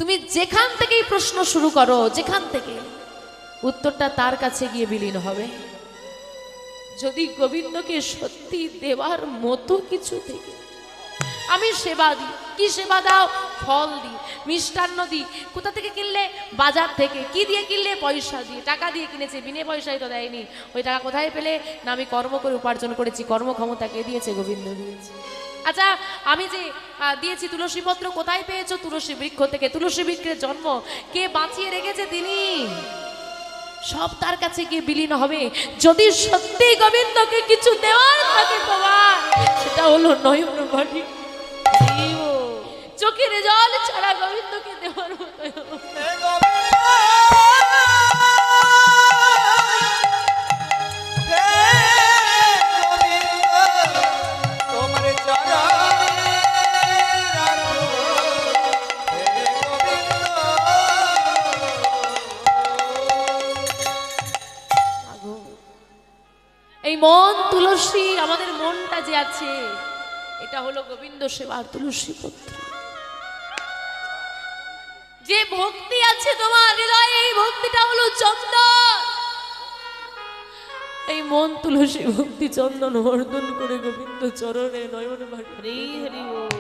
তুমি যেখান থেকেই প্রশ্ন শুরু করো, যেখান থেকে উত্তরটা তার কাছে গিয়ে বিলীন হবে। যদি গোবিন্দকে সত্যি দেওয়ার মতো কিছু থেকে আমি সেবা দিই, কি সেবা দাও? ফল দিই, মিষ্টান্ন দিই। কোথা থেকে কিনলে? বাজার থেকে। কি দিয়ে কিনলে? পয়সা দিয়ে, টাকা দিয়ে কিনেছে, বিনে পয়সায় তো দেয়নি। ওই টাকা কোথায় পেলে? না আমি কর্ম করে উপার্জন করেছি। কর্মক্ষমতা কে দিয়েছে? গোবিন্দ দিয়েছে। আচ্ছা, আমি যে দিয়েছি তুলসী পত্র, কোথায় পেয়েছো? তুলসী বৃক্ষ থেকে। তুলসী বৃক্ষের জন্ম কে বাঁচিয়ে রেখেছে? তিনি। সব তার কাছে গিয়ে বিলীন হবে। যদি সত্যি গোবিন্দকে কিছু দেওয়ার থাকে তোমার, সেটা হলো নয়ন বাড়ি। চোখের জল ছাড়া গোবিন্দকে দেওয়ার মতো। এই মন তুলসী, আমাদের মনটা যে আছে, এটা হলো গোবিন্দ সেবার তুলসী পত্র। যে ভক্তি আছে তোমার হৃদয়ে, এই ভক্তিটা হলো চন্দন। এই মন তুলসী ভক্তি চন্দন বর্ধন করে গোবিন্দ চরণে নয়ন ভাটি। হরি হরি বল।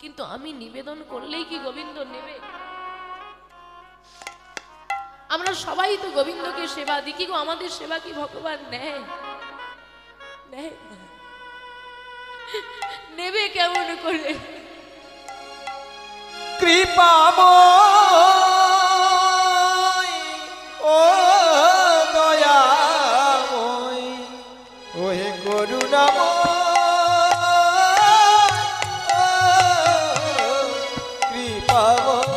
কিন্তু আমি নিবেদন করলেই কি গোবিন্দ নেবে? আমরা সবাই তো গোবিন্দকে সেবা দিই, কি গো আমাদের সেবা কি ভগবান নেয়? নেবে কেমন করে? কৃপাময় ও দয়াময় ওহে করুণাময় কৃপাময়।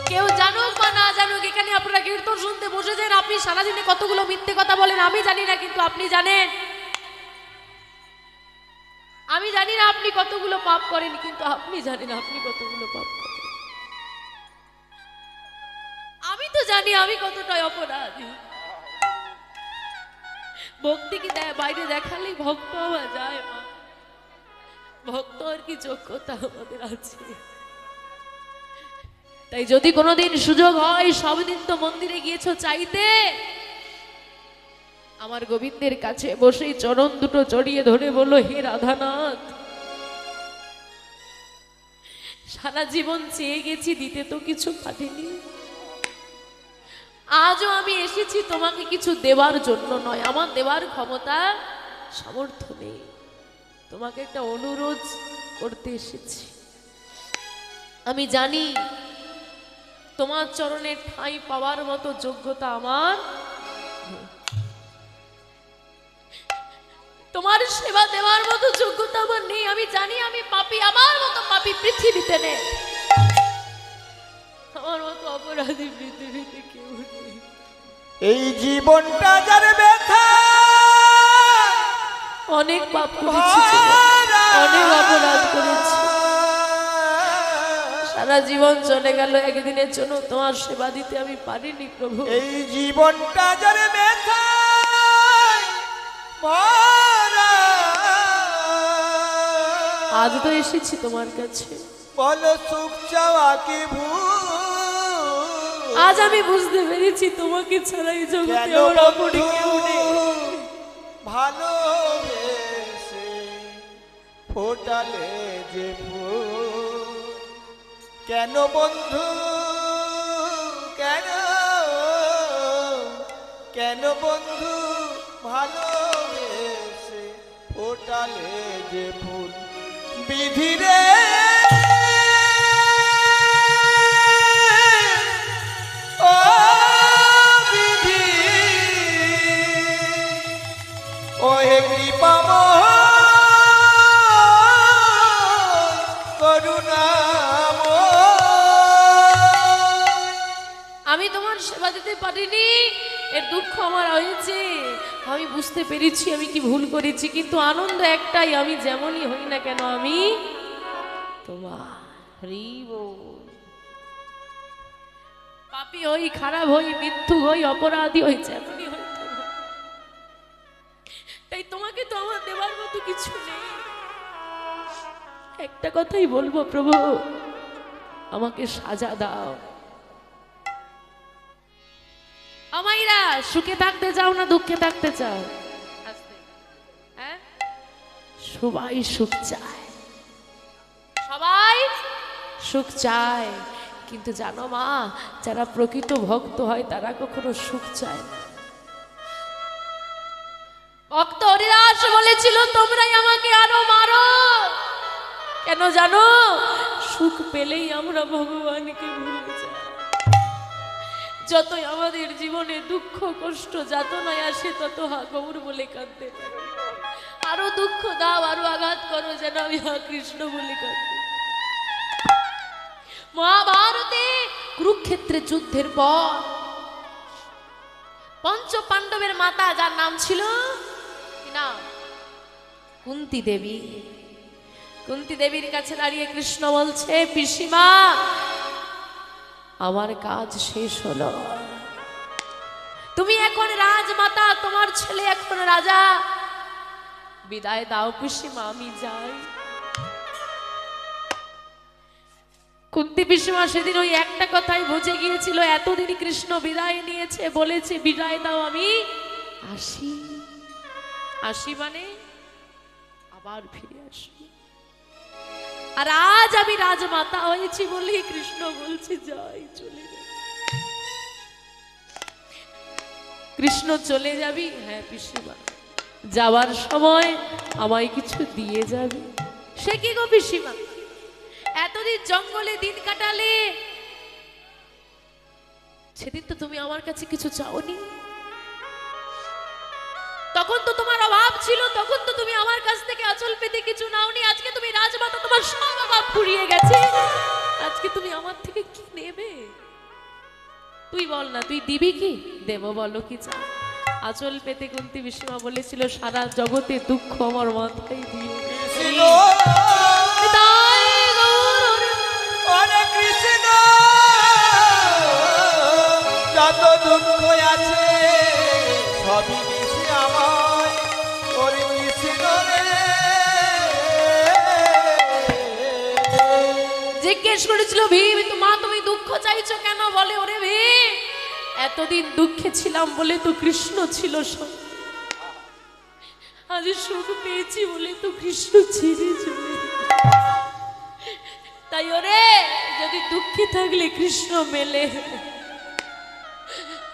কেউ জানুক বা না জানুক, এখানে আপনারা কীর্তন শুনতে বসেছেন, আপনি সারাদিনে কতগুলো মিথ্যে কথা বলেন আমি জানি না, কিন্তু আপনি জানেন। আমি জানি না আপনি কতগুলো পাপ করেন, কিন্তু আপনি জানেন আপনি কতগুলো পাপ করেন। আমি তো জানি আমি কতটা অপরাধী। ভক্তি কি বাইরে দেখালেই ভক্ত হওয়া যায়? মা, ভক্ত আর কি যোগ্যতা আমাদের আছে? তাই যদি কোনোদিন সুযোগ হয়, সবদিন তো মন্দিরে গিয়েছো চাইতে, আমার গোবিন্দের কাছে বসেই চরণ দুটো জড়িয়ে ধরে বলো, হে রাধানাথ, সারা জীবন চেয়ে গেছি, দিতে তো কিছু পাঠিনি। আজও আমি এসেছি তোমাকে কিছু দেওয়ার জন্য নয়, আমার দেওয়ার ক্ষমতা সামর্থ্য নেই। তোমাকে একটা অনুরোধ করতে এসেছি। আমি জানি তোমার চরণে ঠাঁই পাওয়ার মতো যোগ্যতা আমার নেই। তোমার সেবা দেওয়ার মতো যোগ্যতা আমার নেই। আমি জানি আমি পাপী, আমার মতো পাপী পৃথিবীতে নেই, আমার মতো অপরাধী পৃথিবীতে কেউ নেই। এই জীবনটা যার ব্যথা, অনেক পাপ করেছি, অনেক অপরাধ করেছি, সারা জীবন চলে গেল, একদিনের জন্য তোমার সেবা দিতে আমি পারিনি প্রভু। এই জীবনটা যার ব্যথা আজ তো এসেছি তোমার কাছে, বলো সুখ চাওয়া কি ভুল? আজ আমি বুঝতে পেরেছি তোমাকে ছাড়া এই জগতে আমার অপর কেউ নেই। ভালোবেসে ফোটালে যে ফুল, কেন বন্ধু কেন, কেন বন্ধু ভালোবেসে ফোটালে যে ফুল, বিধিরে ও বিধি ওহে কৃপাময় করুণাময়। আমি তোমার সেবা দিতে পারিনি, এর দুঃখ আমার হয়েছে, আমি বুঝতে পেরেছি আমি কি ভুল করেছি, কিন্তু আনন্দ একটাই, আমি যেমনই হই না কেন আমি তোমার। হরি বল। পাপী হই, খারাপ হই, মৃত্যু হই, অপরাধী হই, যেমনই হই তোমার। তাই তোমাকে তো আমার দেওয়ার মতো কিছু নেই। একটা কথাই বলবো প্রভু, আমাকে সাজা দাও। আমাইরা সুখে থাকতে চাও না দুঃখে থাকতে চাও? হ্যাঁ, সবাই সুখ চায়, সবাই সুখ চায়, কিন্তু জানো মা, যারা প্রকৃত ভক্ত হয় তারা কখনো সুখ চায় না। ভক্ত হরিদাস বলেছিল, তোমরাই আমাকে আরো মারো, কেন জানো? সুখ পেলেই আমরা ভগবানকে ভুলে যাই। যতই আমাদের জীবনে দুঃখ কষ্ট যাতনায় আসে, তত হা গৌর বলে কাঁদতে পারি। আরো দুঃখ দাও, আরো আঘাত করো, যেন আমি হা কৃষ্ণ বলে কাঁদতে। মহাভারতে কুরুক্ষেত্রের যুদ্ধের পর পঞ্চ পাণ্ডবের মাতা, যার নাম ছিল না কুন্তি দেবী, কুন্তি দেবীর কাছে দাঁড়িয়ে কৃষ্ণ বলছে, পিসিমা আমার কাজ শেষ হলো, তুমি এখন রাজমাতা, তোমার ছেলে এখন রাজা, বিদায় দাও পিসিমা, আমি যাই। কুন্তি পিসিমা সেদিন ওই একটা কথাই বুঝে গিয়েছিল, এতদিন কৃষ্ণ বিদায় নিয়েছে, বলেছে বিদায় দাও, আমি আসি। আসি মানে আবার ফিরে আসি। আর আজ আমি রাজমাতা হয়েছি বলেই কৃষ্ণ বলছে যাই, চলে যা। কৃষ্ণ চলে যাবি? হ্যাঁ পিসিমা, যাওয়ার সময় আমায় কিছু দিয়ে যাবি। সে কি গো পিসিমা, এতদিন জঙ্গলে দিন কাটালে, সেদিন তো তুমি আমার কাছে কিছু চাওনি, তখন তো তোমার অভাব ছিল, তখন তো তুমি আমার কাছ থেকে আঁচল পেতে কিছু নাওনি। আজকে তুমি রাজমাতা, তোমার সব অভাব ফুরিয়ে গেছে, আজকে তুমি আমার থেকে কি নেবে? তুই বল না, তুই দিবি কি? দেব, বলো কি চাও? আঁচল পেতে কুন্তি পিসিমা বলেছিল, সারা জগতে দুঃখ আমার মাথায় দিয়ে। কৃষ্ণ যত দুঃখ আছে সবই দিছি আমায়, ওরে কৃষ্ণ রে। জিজ্ঞেস করেছিল ভীম, মা তুমি দুঃখ চাইছো কেন? বলে, ওরে ভীম, এতদিন দুঃখে ছিলাম বলে তো কৃষ্ণ ছিল সঙ্গে, আজ সুখ পেয়েছি বলে তো কৃষ্ণ ছেড়ে চলে। তাই ওরে, যদি দুঃখে থাকলে কৃষ্ণ মেলে,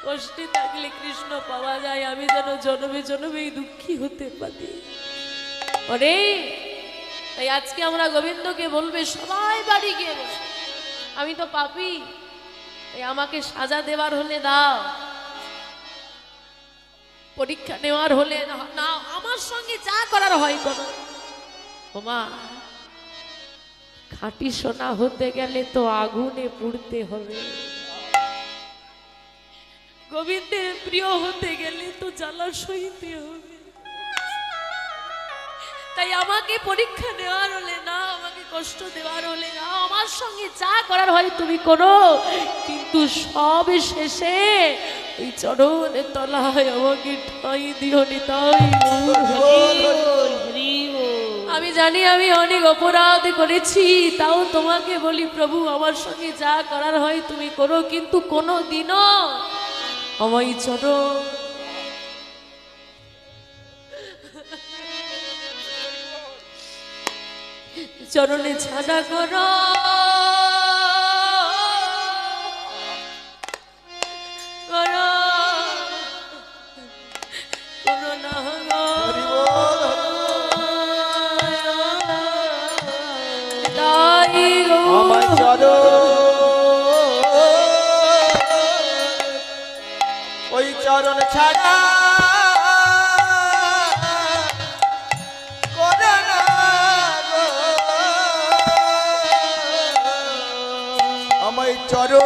কষ্টে থাকলে কৃষ্ণ পাওয়া যায়, আমি যেন জন্মে জন্মে দুঃখী হতে পারি। ওরে, তাই আজকে আমরা গোবিন্দকে বলবে, সবাই বাড়ি গিয়ে বসে, আমি তো পাপী, তাই আমাকে সাজা দেওয়ার হলে দাও, পরীক্ষা নেওয়ার হলে না, আমার সঙ্গে যা করার হয় করো। ওমা, খাঁটি সোনা হতে গেলে তো আগুনে পুড়তে হবে, গোবিন্দের প্রিয় হতে গেলে তো জ্বালা সইতে হবে। তাই আমাকে পরীক্ষা নেওয়ার হলে না, আমাকে কষ্ট দেওয়ার হলে না, আমার সঙ্গে যা করার হয় তুমি করো, কিন্তু সব শেষে ওই চরণের তলায় আমাকে ঠাঁই দিও নিতাই। আমি জানি আমি অনেক অপরাধ করেছি, তাও তোমাকে বলি প্রভু, আমার সঙ্গে যা করার হয় তুমি করো, কিন্তু কোনো দিনও আমায় চরণে ছাড়া করো, করো করো না গো। তাই গো আমার চরণ, ওই চরণ ছাড়া করে না গো, আমায় চরণ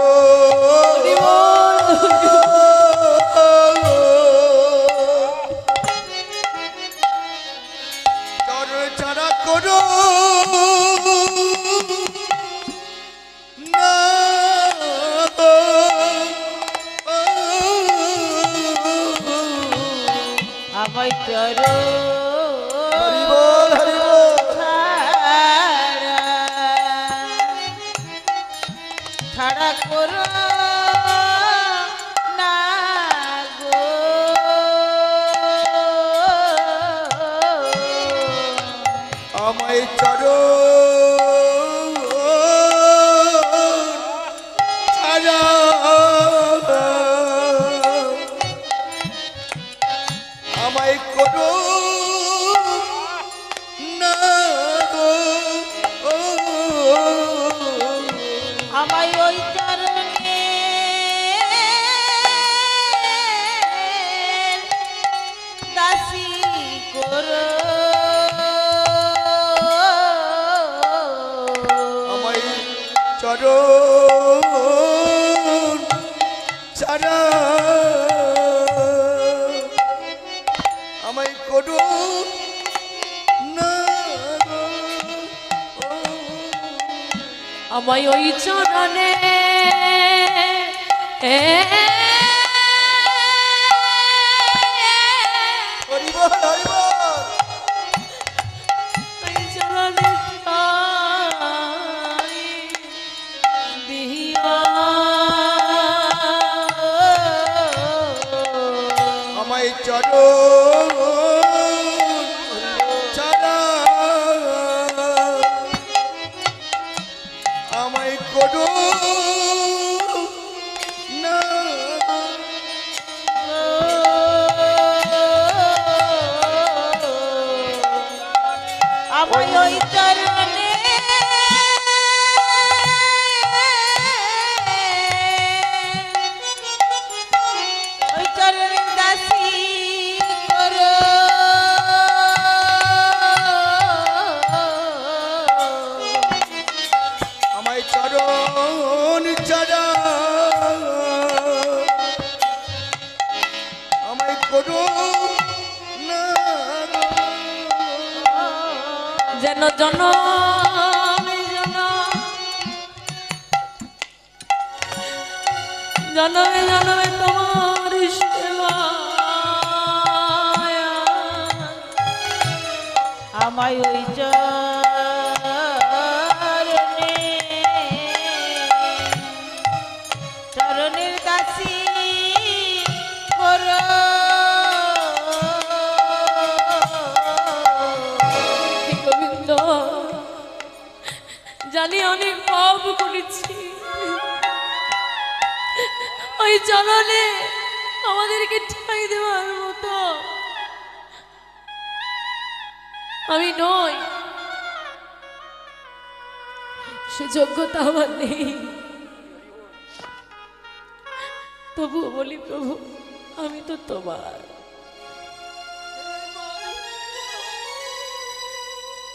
চরণ ছাড়া করো না গো। আমায় চরণ হরি বল, হরি বল। ছাড়া ছাড়া আমায় করো না গো। আমায় ওই চরণে দাসী করো, আমায় চরণ ছাড়া আমায় করো না গো। আমায় ওই চরণে হরিবল হরিবল ওই চরণে ঠাই দিও। আমায় চরণ ছাড়া আমায় করো না আমায় ওই চরণে ওই চরণে দাসী করো, আমায় চরণ ছাড়া আমায় করো না যেন জনমে জনমে জনমে তোমার সেবা। আমায় ওই চরণে চরণের দাসী করো, হে গোবিন্দ, জানি অনেক পাপ করেছি, ওই চরণে আমাদেরকে ঠাঁই দেওয়ার মতো আমি নই, সে যোগ্যতা আমার নেই। তবুও বলি প্রভু, আমি তো তোমার,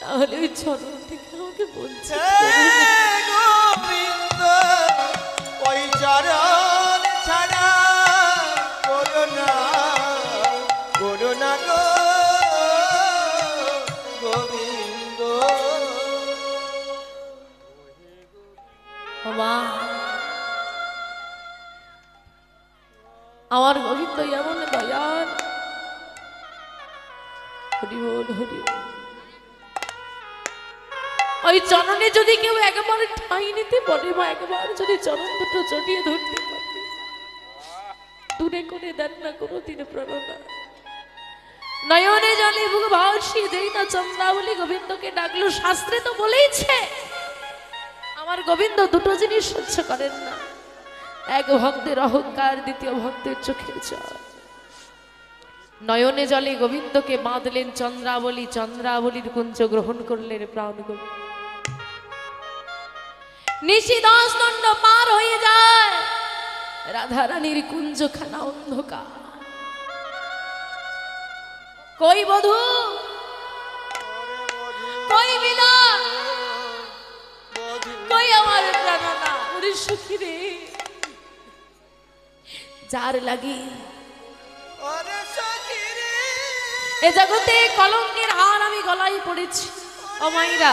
তাহলে ওই চরণ থেকে আমাকে বলছে গোবিন্দ ওই চরণ ছাড়া করো না গো গোবিন্দ। মা, আমার গোবিন্দ এমন দয়াল, হরি বল হরি বল। ওই চরণে যদি কেউ একবার ঠাঁই নিতে পারে বা একবার যদি চরণ দুটো জড়িয়ে ধরতে পারে, দূরে করে দেন না কোনোদিন প্রেরণা। নয়নে জলে বুক ভাসিয়ে দেই না চন্দ্রাবলী গোবিন্দকে ডাকলো। শাস্ত্রে তো বলেইছে আমার গোবিন্দ দুটো জিনিস সহ্য করেন না, এক ভক্তের অহংকার, দ্বিতীয় ভক্তের চোখের জল। নয়নে জলে গোবিন্দকে বাঁধলেন চন্দ্রাবলী, চন্দ্রাবলীর কুঞ্জ গ্রহণ করলেন প্রাণ গোবিন্দ। নিশি 10 দণ্ড পার হয়ে যায়, রাধারানীর কুঞ্জখানা অন্ধকার। কই বধূ, কই মিলন, কই আমার প্রাণনা, ওরে সুখী রে, যার লাগি এ জগতে কলঙ্কের হার আমি গলায় পড়েছি। ও মাইরা,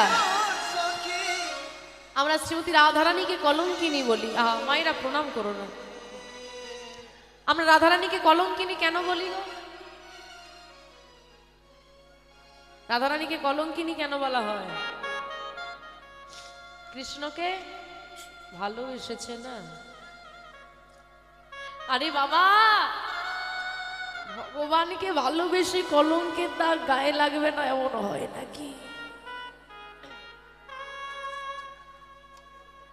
আমরা শ্রীমতী রাধারানীকে কলঙ্কিনী বলি। মায়েরা প্রণাম করো না। আমরা রাধারানীকে কলঙ্কিনী কেন বলি গো? রাধারানীকে কলঙ্কিনী কেন বলা হয়? কৃষ্ণকে ভালোবেসেছে না? আরে বাবা, ভগবানকে ভালোবেসে কলঙ্কের দাগ গায়ে লাগবে না এমন হয় নাকি?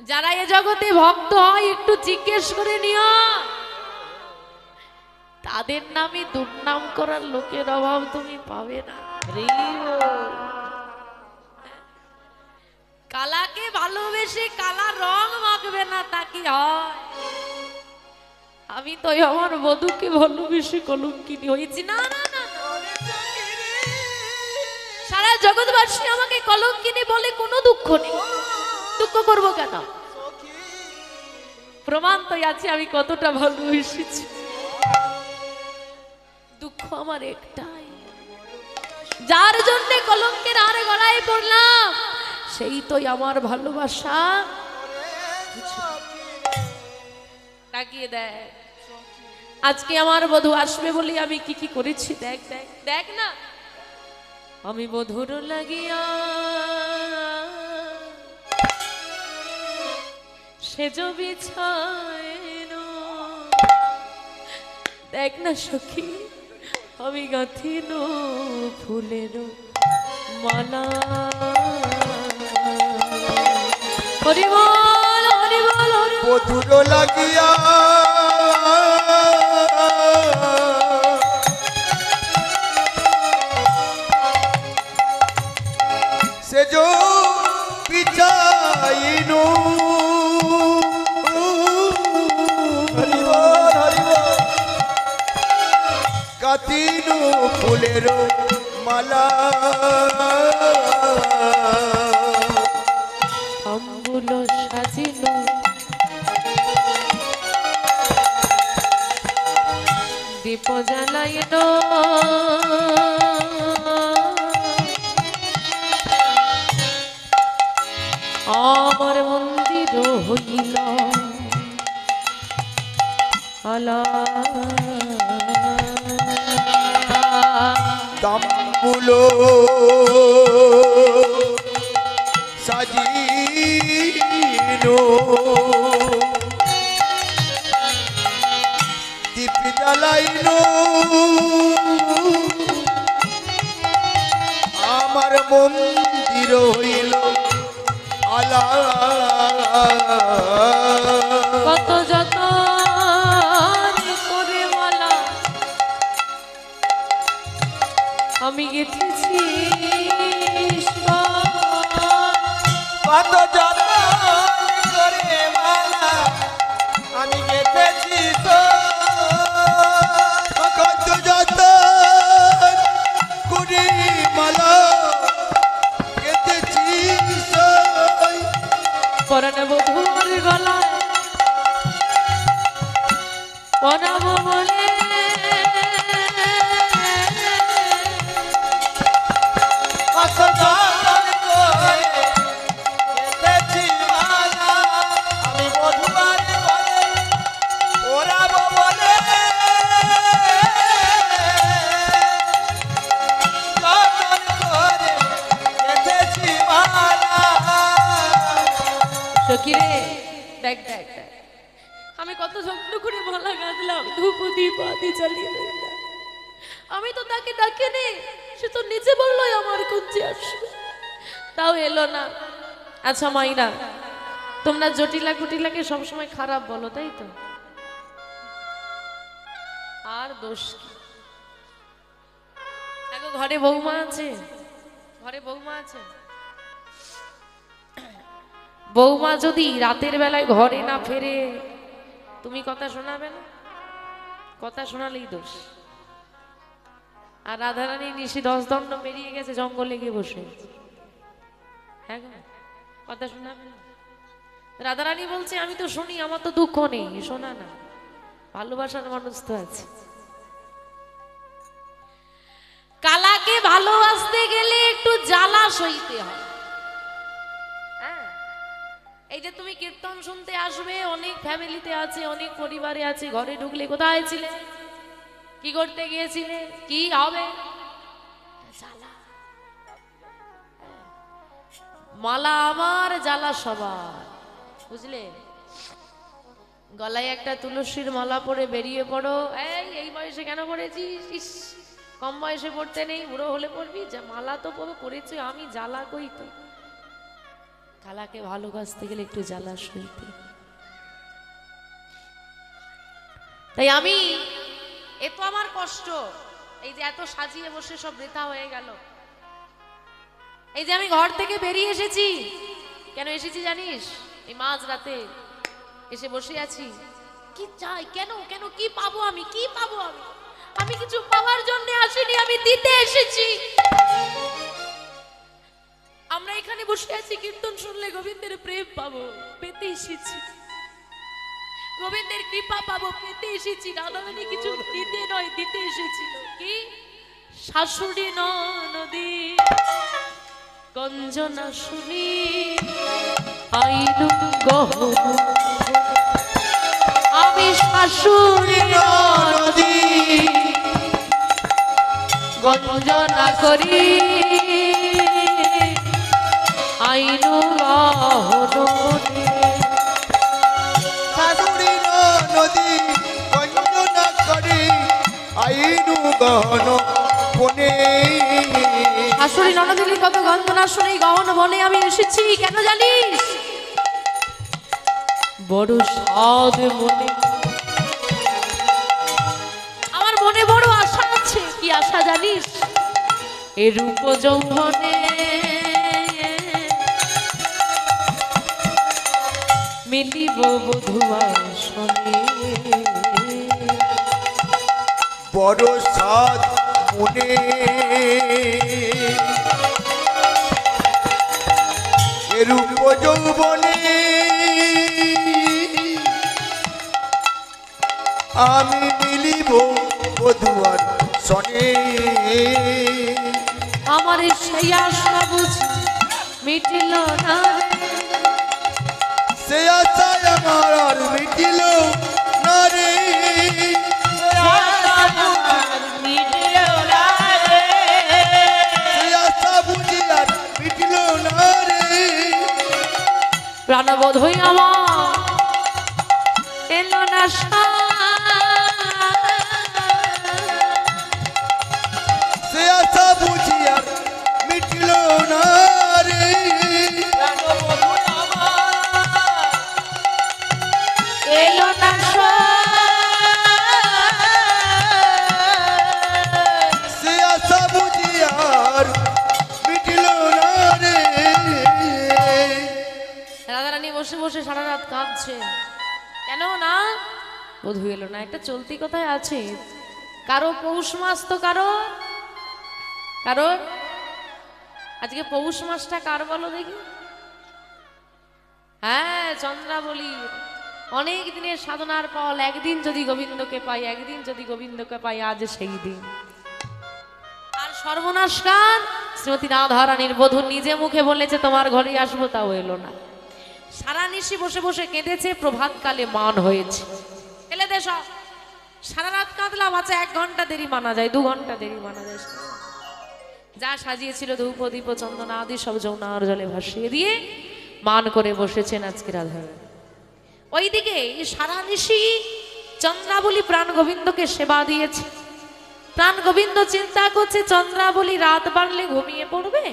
যারা এ জগতে ভক্ত হয় একটু জিজ্ঞেস করে নিও, তাদের নামে দুর্নাম করার লোকের অভাব তুমি পাবে না। কালাকে ভালোবেসে কালা রং মাখবে না, তা কি হয়? আমি তো আমার বধূকে ভালোবেসে কলঙ্কিনী হয়েছি। না না না, সারা জগৎবাসী আমাকে কলঙ্কিনী বলে, কোনো দুঃখ নেই, দুঃখ করবো কেন? প্রমাণ তো আছে আমি কতটা ভালোবেসেছি। দুঃখ আমার একটাই, যার জন্য কলঙ্কের আরে গলায় পড়লাম, সেই তো আমার ভালোবাসা। তাকিয়ে দেখ, আজকে আমার বধূ আসবে বলে আমি কি কি করেছি, দেখ দেখ দেখ না। আমি বধুর লাগিয়া সেজ বিছাইল, দেখ না সখী আমি গাঁথিল ফুলের মালা। হরি বল হরি বল হরি বল। বধুর লাগিয়া সেজ পিছাইনু, হরি বল হরি বল, গাঁথিনু ফুলের মালা। আম্বুল সাজিল দীপ জ্বালাইল, আমার মন্দির হইল আলা। তাম্বুল সাজিনো দীপ জ্বালাইনো, আমার মন্দির হইল আলা। কত যত করে মালা আমি গেঁথেছি, কত যত্ন করে মালা আমি গেঁথেছি, কত যত্ন করে মালা গেঁথেছি পরাণ বধুর গলায় পরাব বলে, কত যত্ন করে গেঁথেছি মালা আমি বধুয়ার গলে ওরাব বলে, যতন করে গেঁথেছি মালা। সখী রে দেখ দেখ দেখ, আমি কত যত্ন করে মালা গাঁথলাম, ধূপ দীপ আদি জ্বালিয়ে রইলাম। আমি তো তাকে ডাকিনি, সে তো নিজে বললো আমার কুঞ্জে আসবে, তাও এলো না। আচ্ছা মাইরা, তোমরা জটিলা কুটিলাকে সবসময় খারাপ বলো তাই তো, আর দোষ কি? দেখো ঘরে বৌমা আছে, ঘরে বৌমা আছে, বৌমা যদি রাতের বেলায় ঘরে না ফেরে তুমি কথা শোনাবে না? কথা শোনালেই দোষ। আর রাধারানী নিশি 10 দণ্ড বেরিয়ে গেছে, জঙ্গলে গিয়ে বসে, হ্যাঁ গো, কথা শোনাবে না? রাধারানী বলছে আমি তো শুনি, আমার তো দুঃখ নেই, শোনা না, ভালোবাসার মানুষ তো আছে। কালাকে ভালোবাসতে গেলে একটু জ্বালা সইতে হয়। এই যে তুমি কীর্তন শুনতে আসবে, অনেক ফ্যামিলিতে আছে, অনেক পরিবারে আছে, ঘরে ঢুকলে কোথায় ছিলে, কি করতে গিয়েছিলে, কি হবে, জ্বালা। মালা আমার, জ্বালা সবার, বুঝলে? গলায় একটা তুলসীর মালা পরে বেরিয়ে পড়ো, এই বয়সে কেন পড়েছিস, ইস কম বয়সে পড়তে নেই, বুড়ো হলে পড়বি, মালা তো পড়েছি আমি, জ্বালা কই তো। খালাকে ভালোবাসতে গেলে একটু জ্বালা সইতে। তাই আমি, এ তো আমার কষ্ট, এই যে এত সাজিয়ে বসে সব বৃথা হয়ে গেল। এই যে আমি ঘর থেকে বেরিয়ে এসেছি, কেন এসেছি জানিস? এই মাঝ রাতে এসে বসে আছি, কি চাই, কেন কেন, কি পাবো আমি, কি পাবো আমি? আমি কিছু পাওয়ার জন্য আসিনি, আমি দিতে এসেছি। আমরা এখানে বসে আছি, কীর্তন শুনলে গোবিন্দের প্রেম পাবো, পেতে এসেছি। গোবিন্দের কৃপা পাবো, পেতে এসেছি। রাধারানী কিছু দিতে নয়, দিতে এসেছিল। কি? শাশুড়ি ননদী গঞ্জনা শুনি আইনু গহন, আমি শাশুড়ি ননদী গঞ্জনা করি আইনু গহন। শাশুড়ি নদী গঞ্জনা করি আইনু গহন বনে। শাশুড়ি ননদিনী কত গঞ্জনা শুনি গহন বনে আমি এসেছি, কেন জানিস? বড় সাধ মনে, আমার মনে বড় আশা আছে। কি আশা জানিস? এ রূপ যৌবনে মিলিব বধুয়া শোনে। বড় সাধ মনে এরূপ যৌবনে আমি মিলিব বধুয়ার সনে। আমার সেই আশা বুঝি মিটিল না, সে আশায় আমার আর মিটিল না রে। সে আশা বুঝি আর মিটিল না রে। প্রাণবোধ হই আমার এলো না সে আশা বুঝি আর মিটিল না রে। এলো না সে আশা বুঝি আর মিটিল না রে। রাধারানী বসে বসে সারা রাত কাঁদছে, কেন না বধূ এলো না। একটা চলতি কথায় আছে, কারো পৌষ মাস তো কারো আজকে পৌষ মাসটা কার বলো দেখি? হ্যাঁ, চন্দ্রাবলী। অনেক দিনের সাধনার ফল, একদিন যদি গোবিন্দকে পাই, একদিন যদি গোবিন্দকে পাই, আজ সেই দিন। আর সর্বনাশ কার? শ্রীমতী রাধারানীর বধূ নিজে মুখে বলেছে তোমার ঘরে আসবো, তাও এলো না। সারা নিশি বসে বসে কেঁদেছে, প্রভাতকালে মান হয়েছে। এলে দে সব, সারা রাত কাঁদলাম, আচ্ছা 1 ঘন্টা দেরি মানা যায়, 2 ঘন্টা দেরি মানা যায়। যা সাজিয়েছিল ধূপ দীপ চন্দন আদি সব যমুনার জলে ভাসিয়ে দিয়ে মান করে বসেছেন আজকে রাধারানী। ওইদিকে সারা নিশি চন্দ্রাবলী প্রাণ গোবিন্দকে সেবা দিয়েছে। প্রাণ গোবিন্দ চিন্তা করছে চন্দ্রাবলী রাত বাড়লে ঘুমিয়ে পড়বে,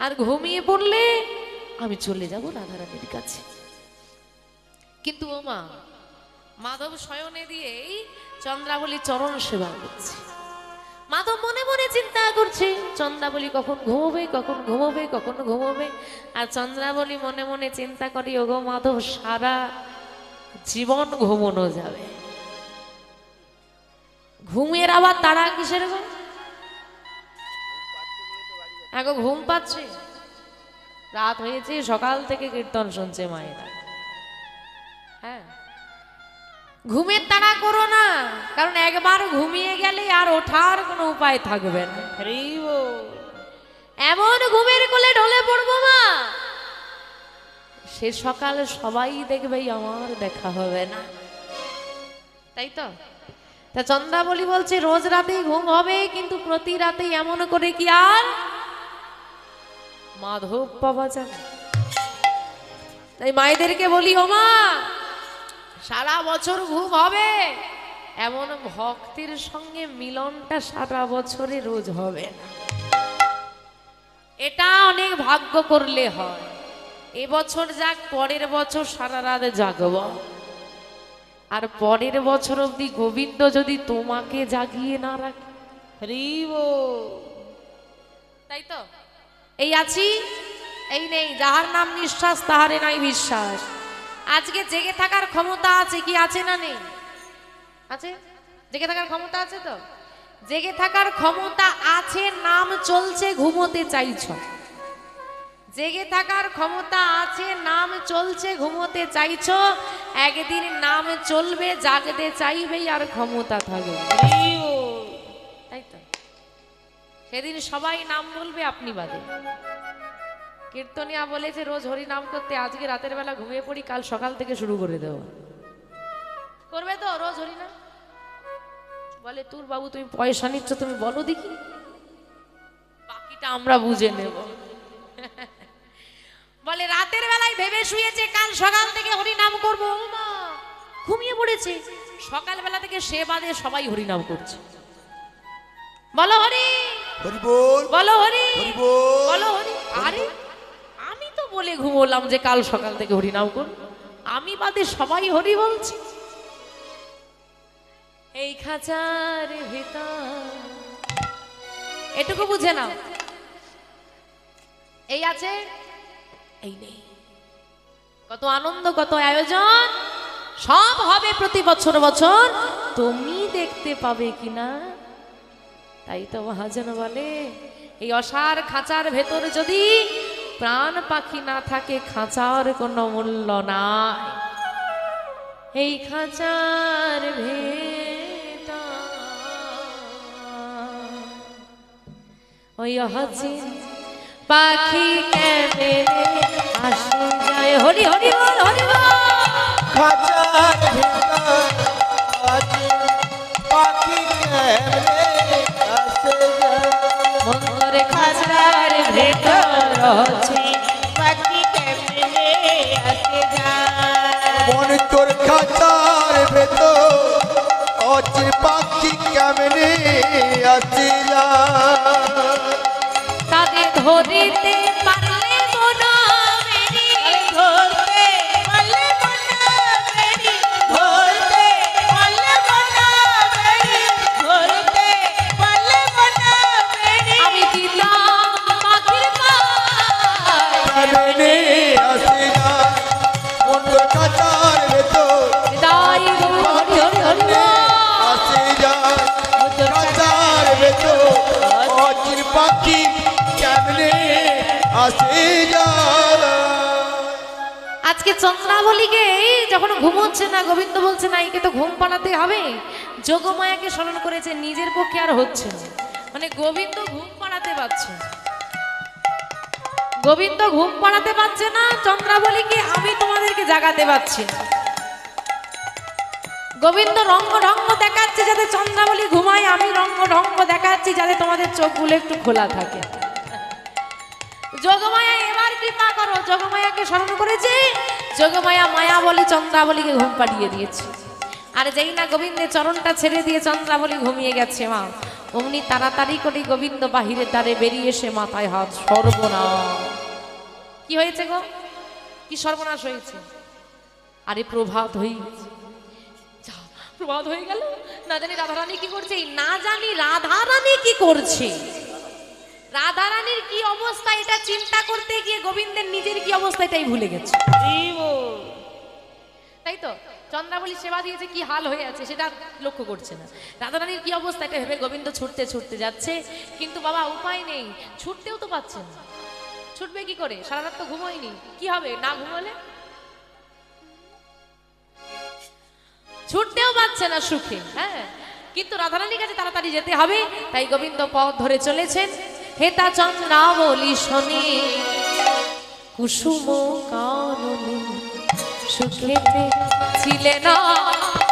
আর ঘুমিয়ে পড়লে আমি চলে যাব রাধারানীর কাছে। কিন্তু ও মা, মাধব শয়নে দিয়েই চন্দ্রাবলী চরণ সেবা করছে। মাধব মনে মনে চিন্তা করছে চন্দ্রাবলী কখন ঘুমোবে, কখন ঘুমোবে, কখন ঘুমোবে। আর চন্দ্রাবলী মনে মনে চিন্তা করি, ওগো মাধব, সারা জীবন ঘুমোনো যাবে, ঘুমের আবার তারা কিসের গো? এখন ঘুম পাচ্ছে, রাত হয়েছে, সকাল থেকে কীর্তন শুনছে মায়েরা। হ্যাঁ, ঘুমের তাড়া করো না, কারণ একবার ঘুমিয়ে গেলে আর ওঠার কোনো উপায় থাকবে না। এমন ঘুমের কোলে ঢলে পড়বো মা, সে সকালে সবাই দেখবে আমার দেখা হবে না, তাই তো? তা চন্দ্রাবলী বলছে রোজ রাতেই ঘুম হবে, কিন্তু প্রতি রাতেই এমন করে কি আর মাধব পাওয়া যাবে? তাই মায়েদেরকে বলি, ও মা, সারা বছর ঘুম হবে, এমন ভক্তির সঙ্গে মিলনটা সারা বছরে রোজ হবে না। এটা অনেক ভাগ্য করলে হয়। এবছর যাক, পরের বছর সারা রাত জাগব, আর পরের বছর অবধি গোবিন্দ যদি তোমাকে জাগিয়ে না রাখে। হরিব তাই তো, এই আছি এই নেই, যাহার নাম নিঃশ্বাস তাহারে নাই বিশ্বাস। আজকে জেগে থাকার ক্ষমতা আছে কি আছে না নেই? আছে, জেগে থাকার ক্ষমতা আছে তো? জেগে থাকার ক্ষমতা আছে, নাম চলছে, ঘুমোতে চাইছ। জেগে থাকার ক্ষমতা আছে, নাম চলছে, ঘুমোতে চাইছ। একদিন নাম চলবে, জাগতে চাইবেই, আর ক্ষমতা থাকবে। হরিব তাই তো, সেদিন সবাই নাম বলবে, আপনি বাদে। কীর্তনিয়া বলেছে রোজ হরি নাম করতে, আজকে রাতের বেলা ঘুমিয়ে পড়ি, কাল সকাল থেকে শুরু করে দেবো। করবে তো রোজ হরি নাম? বলে তোর বাবু তুমি পয়সা নিচ্ছ, তুমি বলো দেখি, বাকিটা আমরা বুঝে নেব। বলে রাতের বেলায় ভেবে শুয়েছে কাল সকাল থেকে হরি নাম করবো, ও মা ঘুমিয়ে পড়েছে। সকালবেলা থেকে সে বাদে সবাই হরি নাম করছে। বলো হরি, হরি বল, বলো হরি, হরি বল, বলো হরি। আরে আমি তো বলে ঘুমোলাম যে কাল সকাল থেকে হরি নাম করব, আমি বাদে সবাই হরি বলছি। এই খাঁচার ভিতর এটুকু বুঝে নাও, এই আছে এই নেই। কত আনন্দ, কত আয়োজন, সব হবে প্রতি বছর বছর, তুমি দেখতে পাবে কিনা। তাই তো মহাজন বলে এই অসার খাঁচার ভেতর যদি প্রাণ পাখি না থাকে, খাঁচার কোনো মূল্য নাই। এই খাঁচার ভেতর ওই অচিন পাখি কেমনে আসে যায়। হরি হরি বল, হরি বল। খাঁচার ভিতর আছে পাখি কেমনে আসে যায়। মন্দরে খাঁচার ভেতর আছে পাখি কেমনে আসে যায়। মন তোর খাঁচার ভেতর আছে পাখি কেমনে আসে যায়। তাদের ধরিতে পারলে মনা মেরি, ধরতে পারলে মনা মেরি, ধরতে পারলে মনা মেরি, ধরতে পারলে মনা মেরি। আমি দিলাম পাখির পায়, কেমনে আসে যায়। মন তোর খাঁচার ভেতর তাই হরি হরি হরি বল। আসে যায়। খাঁচার ভেতর অচিন পাখি কেমনে আসে যায়। আজকে চন্দ্রাবলীকে যখন ঘুমোচ্ছে না, গোবিন্দ বলছে না একে তো ঘুম পাড়াতে হবে, যোগমায়াকে স্মরণ করেছে, নিজের পক্ষে আর হচ্ছে না। মানে গোবিন্দ ঘুম পাড়াতে পারছে না, গোবিন্দ ঘুম পাড়াতে পারছে না, চন্দ্রাবলীকে আমি তোমাদেরকে জাগাতে পারছি না। গোবিন্দ রঙ্গ ঢঙ্গ দেখাচ্ছে যাতে চন্দ্রাবলী ঘুমায়, আমি রঙ্গ ঢঙ্গ দেখাচ্ছি যাতে তোমাদের চোখগুলো একটু খোলা থাকে। যোগমায়া এবার কৃপা করো, যোগমায়াকে স্মরণ করেছে, যোগমায়া মায়া বলে চন্দ্রাবলীকে ঘুম পাড়িয়ে দিয়েছে। আর যেই না গোবিন্দের চরণটা ছেড়ে দিয়ে চন্দ্রাবলী ঘুমিয়ে গেছে মা, অমনি তাড়াতাড়ি করে গোবিন্দ বাহিরের দ্বারে বেরিয়ে এসে মাথায় হাত, সর্বনাশ। কি হয়েছে গো, কি সর্বনাশ হয়েছে? আরে প্রভাত হয়ে গেছে, যা, প্রভাত হয়ে গেল, না জানি রাধারানী কি করছে, না জানি রাধারানী কি করছে, রাধারানীর কি অবস্থা এটা চিন্তা করতে গিয়ে গোবিন্দের নিজের কি অবস্থা এটাই ভুলে গেছে। হরিব তাই তো, চন্দ্রাবলী সেবা দিয়েছে কি হাল হয়ে আছে সেটা লক্ষ্য করছে না, রাধারানীর কি অবস্থা এটা ভেবে গোবিন্দ ছুটতে ছুটতে যাচ্ছে। কিন্তু বাবা উপায় নেই, ছুটতেও তো পাচ্ছে না, ছুটবে কি করে, সারা রাত তো ঘুমোয়নি, কি হবে না ঘুমোলে, ছুটতেও পাচ্ছে না সুখে। হ্যাঁ, কিন্তু রাধারানীর কাছে তাড়াতাড়ি যেতে হবে, তাই গোবিন্দ পথ ধরে চলেছেন। হেতা চন্দ্রাবলী শোনে কুসুম কাননে সুখেতে ছিলে না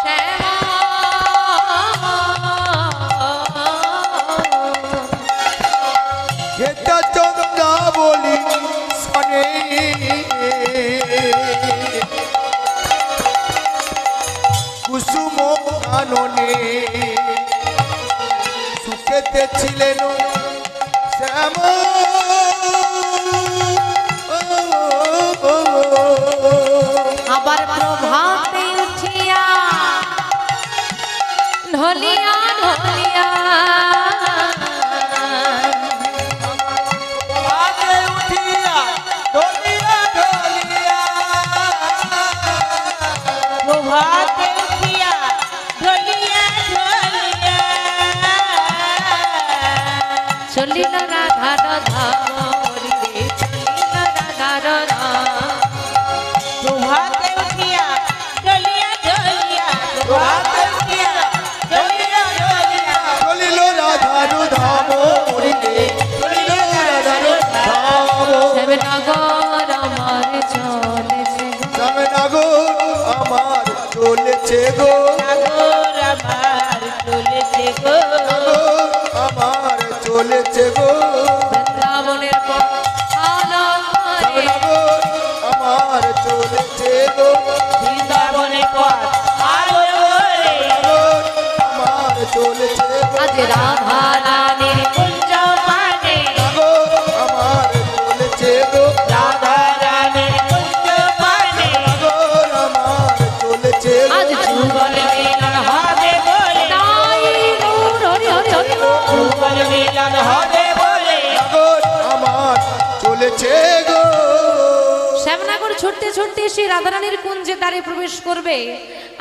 শ্যামা। এটা চন্দ্রাবলী শোনে কুসুম কাননে সুখেতে ছিলেন শ্যামা। ঢলিয়া ঢলিয়া প্রভাতে উঠিয়া ঢলিয়া ঢলিয়া প্রভাতে উঠিয়া ঢলিয়া ঢলিয়া চলিল রাধার ধাম রে চলিল রাধার ধাম প্রভাতে উঠিয়া ঢলিয়া ঢলিয়া প্রভাতে উঠিয়া ঢলিয়া ঢলিয়া চলিল রাধারু ধাম রে চলিল রাধারু ধাম শ্যামনগর আমার চলেছে শ্যামনগর আমার চলেছে গো সাগর আমার চলেছে গো সাগর আমার চলেছে গো বৃন্দাবনের পথ আলোরে শ্যামনগর আমার চলেছে গো বৃন্দাবনের পথ আলো রে শ্যামনগর আমার চলেছে গো আজ রাধা রানীর কুঞ্জ পানে সাগর আমার চলেছে গো রাধা রানীর কুঞ্জ পানে সাগর আমার চলেছে গো আজ যুগল মিলন হবে বলে নাই গৌর হরি হরি হরি যুগল মিলন হবে বলে সাগর আমার চলেছে গো শ্যামনগর ছুটতে ছুটতে এসে রাধারানীর কুঞ্জে দ্বারে প্রবেশ করবে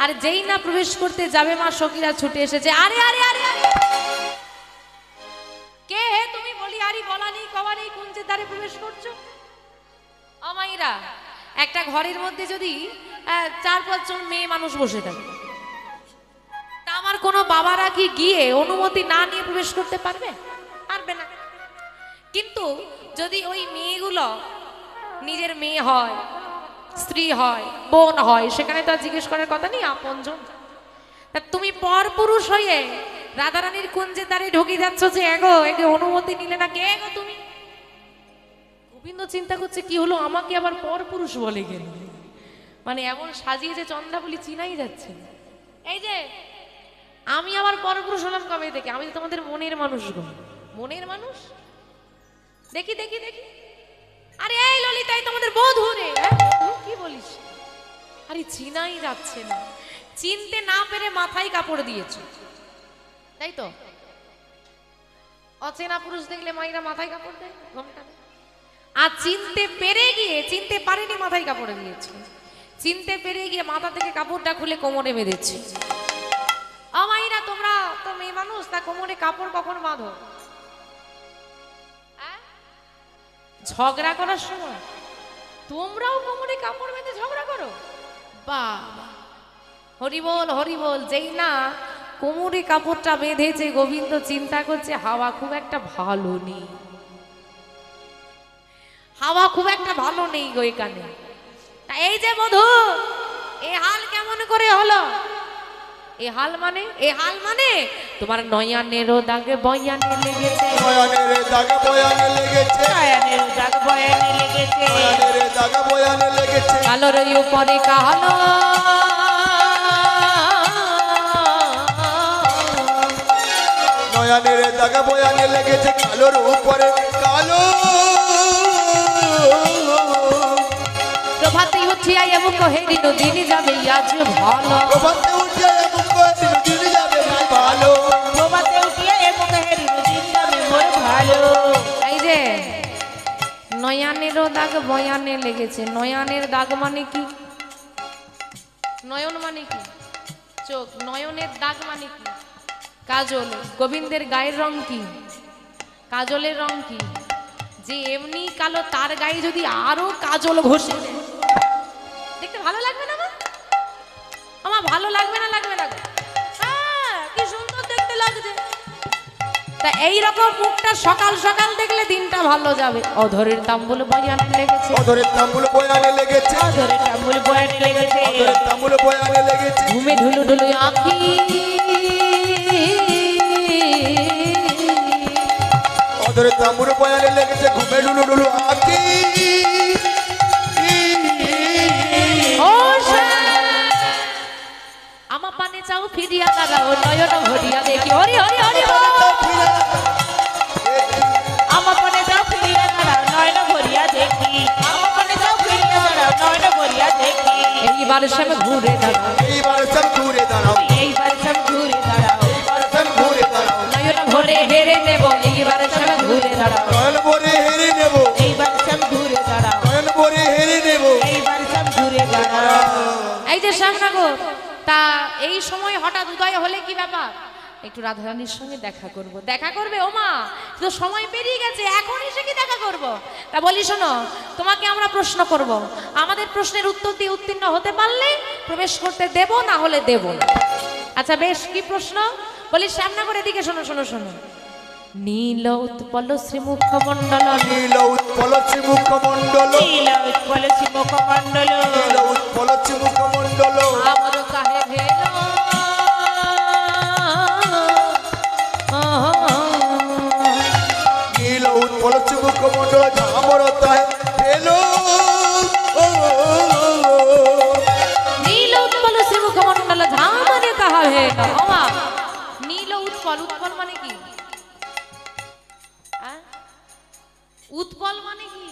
আর যেই না প্রবেশ করতে যাবে মা সখীরা ছুটে এসেছে আরে আরে আরে আরে কে হে তুমি বলি আরি বলানি কওয়ানি কুঞ্জের দ্বারে প্রবেশ করছো আমাইরা একটা ঘরের মধ্যে যদি 4-5 জন মেয়ে মানুষ বসে থাকে তা আমার কোনো বাবারা কি গিয়ে অনুমতি না নিয়ে প্রবেশ করতে পারবে পারবে না কিন্তু যদি ওই মেয়েগুলো নিজের মেয়ে হয় স্ত্রী হয় বোন হয় সেখানে তো আর জিজ্ঞেস করার কথা নেই আপনজন তা তুমি পর পুরুষ হয়ে রাধারানীর কুঞ্জে দ্বারে ঢুকে যাচ্ছ যে এগো এগে অনুমতি নিলে না কে এগো তুমি গোবিন্দ চিন্তা করছে কি হলো আমাকে আবার পর পুরুষ বলে গেল মানে এমন সাজিয়ে যে চন্দ্রাবলী চিনাই যাচ্ছে না। এই যে আমি আবার পর পুরুষ হলাম কবে থেকে আমি তো তোমাদের মনের মানুষ গো মনের মানুষ দেখি দেখি দেখি আরে এই ললিতাই তোমাদের বধূ রে বধূ কি বলিস আরে চিনাই যাচ্ছে না চিনতে না পেরে মাথায় কাপড় দিয়েছো তাই তো অচেনা পুরুষ দেখলে মাইরা মাথায় কাপড় দেয় ঘোমটা দেয়। আর চিনতে পেরে গিয়ে চিনতে পারেনি মাথায় কাপড় দিয়েছে চিনতে পেরে গিয়ে মাথা থেকে কাপড়টা খুলে কোমরে বেঁধেছে আমাইরা তোমরা তো মেয়ে মানুষ তা কোমরে কাপড় কখন বাঁধো ঝগড়া করার সময় তোমরাও কোমরে কাপড় বেঁধে ঝগড়া করো বাবা হরি বল যেই না কোমরে কাপড়টা বেঁধেছে গোবিন্দ চিন্তা করছে হাওয়া খুব একটা ভালো নেই হাওয়া খুব একটা ভালো নেই গো এখানে তা এই যে বধূ এ হাল কেমন করে হলো এ হাল মানে তোমার নয়নেরও দাগে বয়ানে লেগেছে নয়নের দাগে বয়ানে লেগেছে নয়নের দাগ বয়ানে লেগেছে নয়নের দাগে বয়ানে লেগেছে কালোর উপরে কালো নয়নের দাগে বয়ানে লেগেছে কালোর উপরে কালো প্রভাতে উঠিয়া এমন হেরি নদীন যাবে আজ ভালো প্রভাতে উঠে মুখ দিন যাবে ভাই ভালো প্রভাতে উঠিয়া এবং হেরি দিন যাবে মোর ভালো এই যে নয়নেরও দাগ বয়ানে লেগেছে নয়নের দাগ মানে কি নয়ন মানে কি চোখ নয়নের দাগ মানে কি কাজল গোবিন্দের গায়ের রং কি কাজলের রং কি যে এমনি কালো তার গায়ে যদি আরো কাজল ঘষে দেয়, দেখতে ভালো লাগবে না আমার ভালো লাগবে না হ্যাঁ কি সুন্দর দেখতে লাগছে তা এইরকম মুখটা সকাল সকাল দেখলে দিনটা ভালো যাবে অধরের তাম্বুল বয়ানে লেগেছে অধরের তাম্বুল বয়ানে লেগেছে ধরে টাম্বুল বয়ানে লেগেছে অধরের তাম্বুল বয়ানে লেগেছে ঘুমে ঢুলু ঢুলু আঁখি অধরের তাম্বুল বয়ানে লেগেছে ঘুমে ডুলু ডুলু আঁকি ও আমার পানে চাও ফিরিয়া দাঁড়াও নয়ন ভরিয়া দেখি হরি হরি হরি আমার মনে যাও ফিরিয়া দাঁড়াও নয়ন ভরিয়া দেখি আমার মনে যাও ফিরিয়া দাঁড়াও নয়ন ভরিয়া দেখি এইবার সব ঘুরে দাঁড়াও এইবার সব ঘুরে দাঁড়াও এইবার সব ঘুরে দাঁড়াও এইবার সব ঘুরে বেড়া। এই যে শ্যামনগর, তা এই সময় হঠাৎ উদয় হলে কি ব্যাপার? একটু রাধারানীর সঙ্গে দেখা করব। দেখা করবে? ও মা, তো সময় পেরিয়ে গেছে, এখন এসে কি দেখা করব? তা বলি শোনো, তোমাকে আমরা প্রশ্ন করব, আমাদের প্রশ্নের উত্তর দিয়ে উত্তীর্ণ হতে পারলে প্রবেশ করতে দেব, না হলে দেব না। আচ্ছা বেশ, কি প্রশ্ন? বলি শ্যামনগর এদিকে শোনো শোনো শোনো। নীল উৎপল শ্রীমুখমণ্ডল, নীল উৎপল শ্রীমুখমণ্ডল, নীল উৎপল মুখমণ্ডল, নীল উৎপল শ্রীমুখমণ্ডল, আমার কাহে ভেল নীল উৎপল শ্রীমুখমণ্ডল ঝামর তাহে পেল। নীল উৎপল শ্রীমুখমণ্ডল ধামরে কাহা ভেল। ওমা, নীল উৎপল, উৎপল মানে কি? উৎপল মানে কি?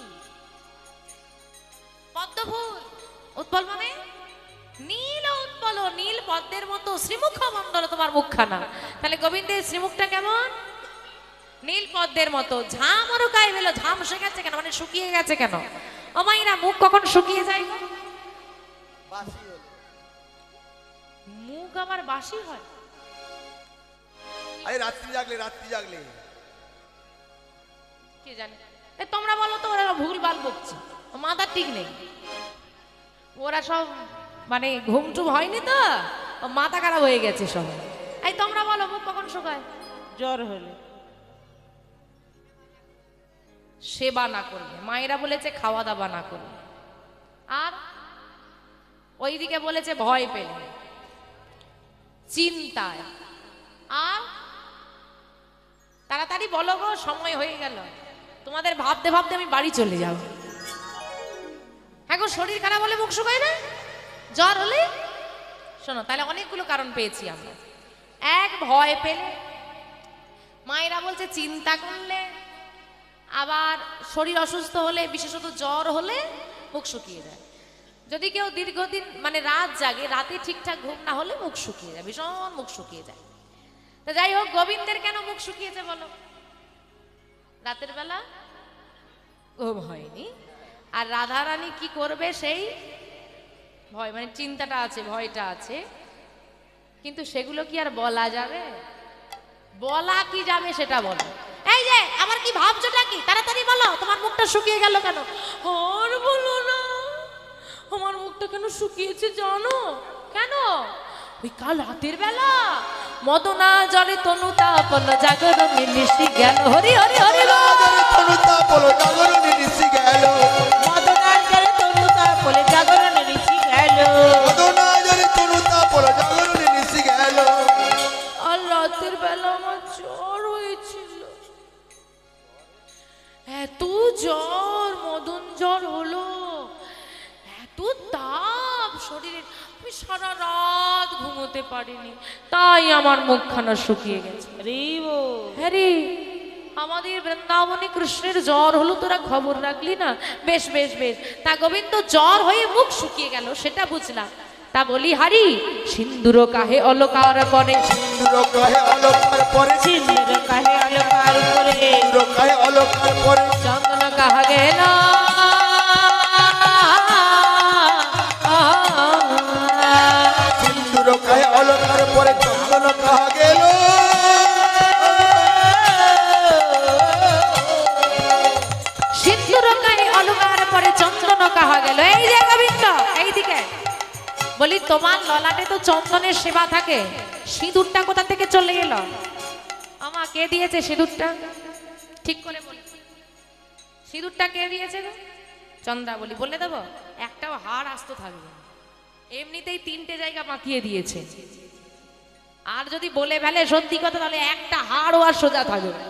পদ্ম ফুল। উৎপল মানে নীল উৎপল, নীল পদ্মের মতো শ্রীমুখমণ্ডল তোমার মুখখানা। তাহলে গোবিন্দের শ্রীমুখটা কেমন? নীল পদ্মের মতো। ঝামরও গায়ে বেলো, ঝাম গেছে কেন, মানে শুকিয়ে গেছে কেন? ও মাইরা, মুখ কখন শুকিয়ে যায়? মুখ আমার বাসি হয়? আরে রাত্রি জাগলে, রাত্রি জাগলে কে জানে। তোমরা বলো তো, ওরা ভুল ভাল বকছে, মাথা ঠিক নেই। ওরা সব মানে ঘুমটুম হয়নি তো, মাথা খারাপ হয়ে গেছে সব। এই তোমরা বলো, মুখ কখন শুকায়? জ্বর হলে। সেবা না করলে, মায়েরা বলেছে খাওয়া দাওয়া না করলে, আর ওইদিকে বলেছে ভয় পেলে, চিন্তায়। আর তাড়াতাড়ি বলো গো, সময় হয়ে গেল। তোমাদের ভাবতে ভাবতে আমি বাড়ি চলে যাব। হ্যাঁ গো, শরীর খারাপ হলে মুখ শুকায় না? জ্বর হলে? শোনো, তাহলে অনেকগুলো কারণ পেয়েছি আমরা। এক, ভয় পেলে, মায়েরা বলছে চিন্তা করলে, আবার শরীর অসুস্থ হলে, বিশেষত জ্বর হলে মুখ শুকিয়ে যায়। যদি কেউ দীর্ঘদিন মানে রাত জাগে, রাতে ঠিকঠাক ঘুম না হলে মুখ শুকিয়ে যায়, ভীষণ মুখ শুকিয়ে যায়। তো যাই হোক, গোবিন্দের কেন মুখ শুকিয়েছে বলো? রাতের বেলা ঘুম হয়নি, আর রাধারানী কি করবে সেই ভয়, মানে চিন্তাটা আছে, ভয়টা আছে। কিন্তু সেগুলো কি আর বলা যাবে? বলা কি যাবে সেটা বলো। এই যে আমার কি ভাবছোটা কি, তাড়াতাড়ি বলো, তোমার মুখটা শুকিয়ে গেল কেন? আর বলো না, আমার মুখটা কেন শুকিয়েছে জানো? কেন? ওই কাল রাতের বেলা মদনা জলে তনুতা পল জাগরণ নিশি গেল। হরি হরি হরি তনুতা বলো জাগরণে নিশি গেল, মদনার জলে তনুতা বলে জাগরণ ঋষি গেল। মদনা জলে তনুতা বলো জাগরণে নিশি গেল। আর রাতের বেলা আমার জ্বর হয়েছিল, এত জ্বর, মদন জ্বর হলো, এত তাপ শরীরে, আমি সারা রাত ঘুমোতে পারিনি, তাই আমার মুখখানা শুকিয়ে গেছে। হ্যাঁ রে, আমাদের বৃন্দাবনে কৃষ্ণের জ্বর হলো, তোরা খবর রাখলি না? বেশ বেশ বেশ, তা গোবিন্দ জ্বর হয়ে মুখ শুকিয়ে গেল সেটা বুঝলাম। তা বলি হারি, সিন্দুর কাহে অলকার পরে, সিন্দুর কাহে অলকার পরে, সিন্দুর কাহে অলকার করে, সিন্দুর কাহে অলকার পরে, চন্দন কাহা গেল, সিন্দুর কাহে অলকার পরে, চন্দন কাহা গেল। সিন্দুর কাহে অলকার পরে চন্দন কাহা গেল। এই যে গোবিন্দ, এইদিকে বলি, তোমার ললাটে তো চন্দনের সেবা থাকে, সিঁদুরটা কোথা থেকে চলে গেল? আমা কে দিয়েছে সিঁদুরটা? ঠিক করে বলি, সিঁদুরটা কে দিয়েছে গো? চন্দ্রা বলি, বলে দেবো? একটাও হাড় আস্ত থাকবে না, এমনিতেই 3টে জায়গা মাখিয়ে দিয়েছে। আর যদি বলে ফেলে সত্যি কথা, তাহলে একটা হাড়ও আর সোজা থাকবে না।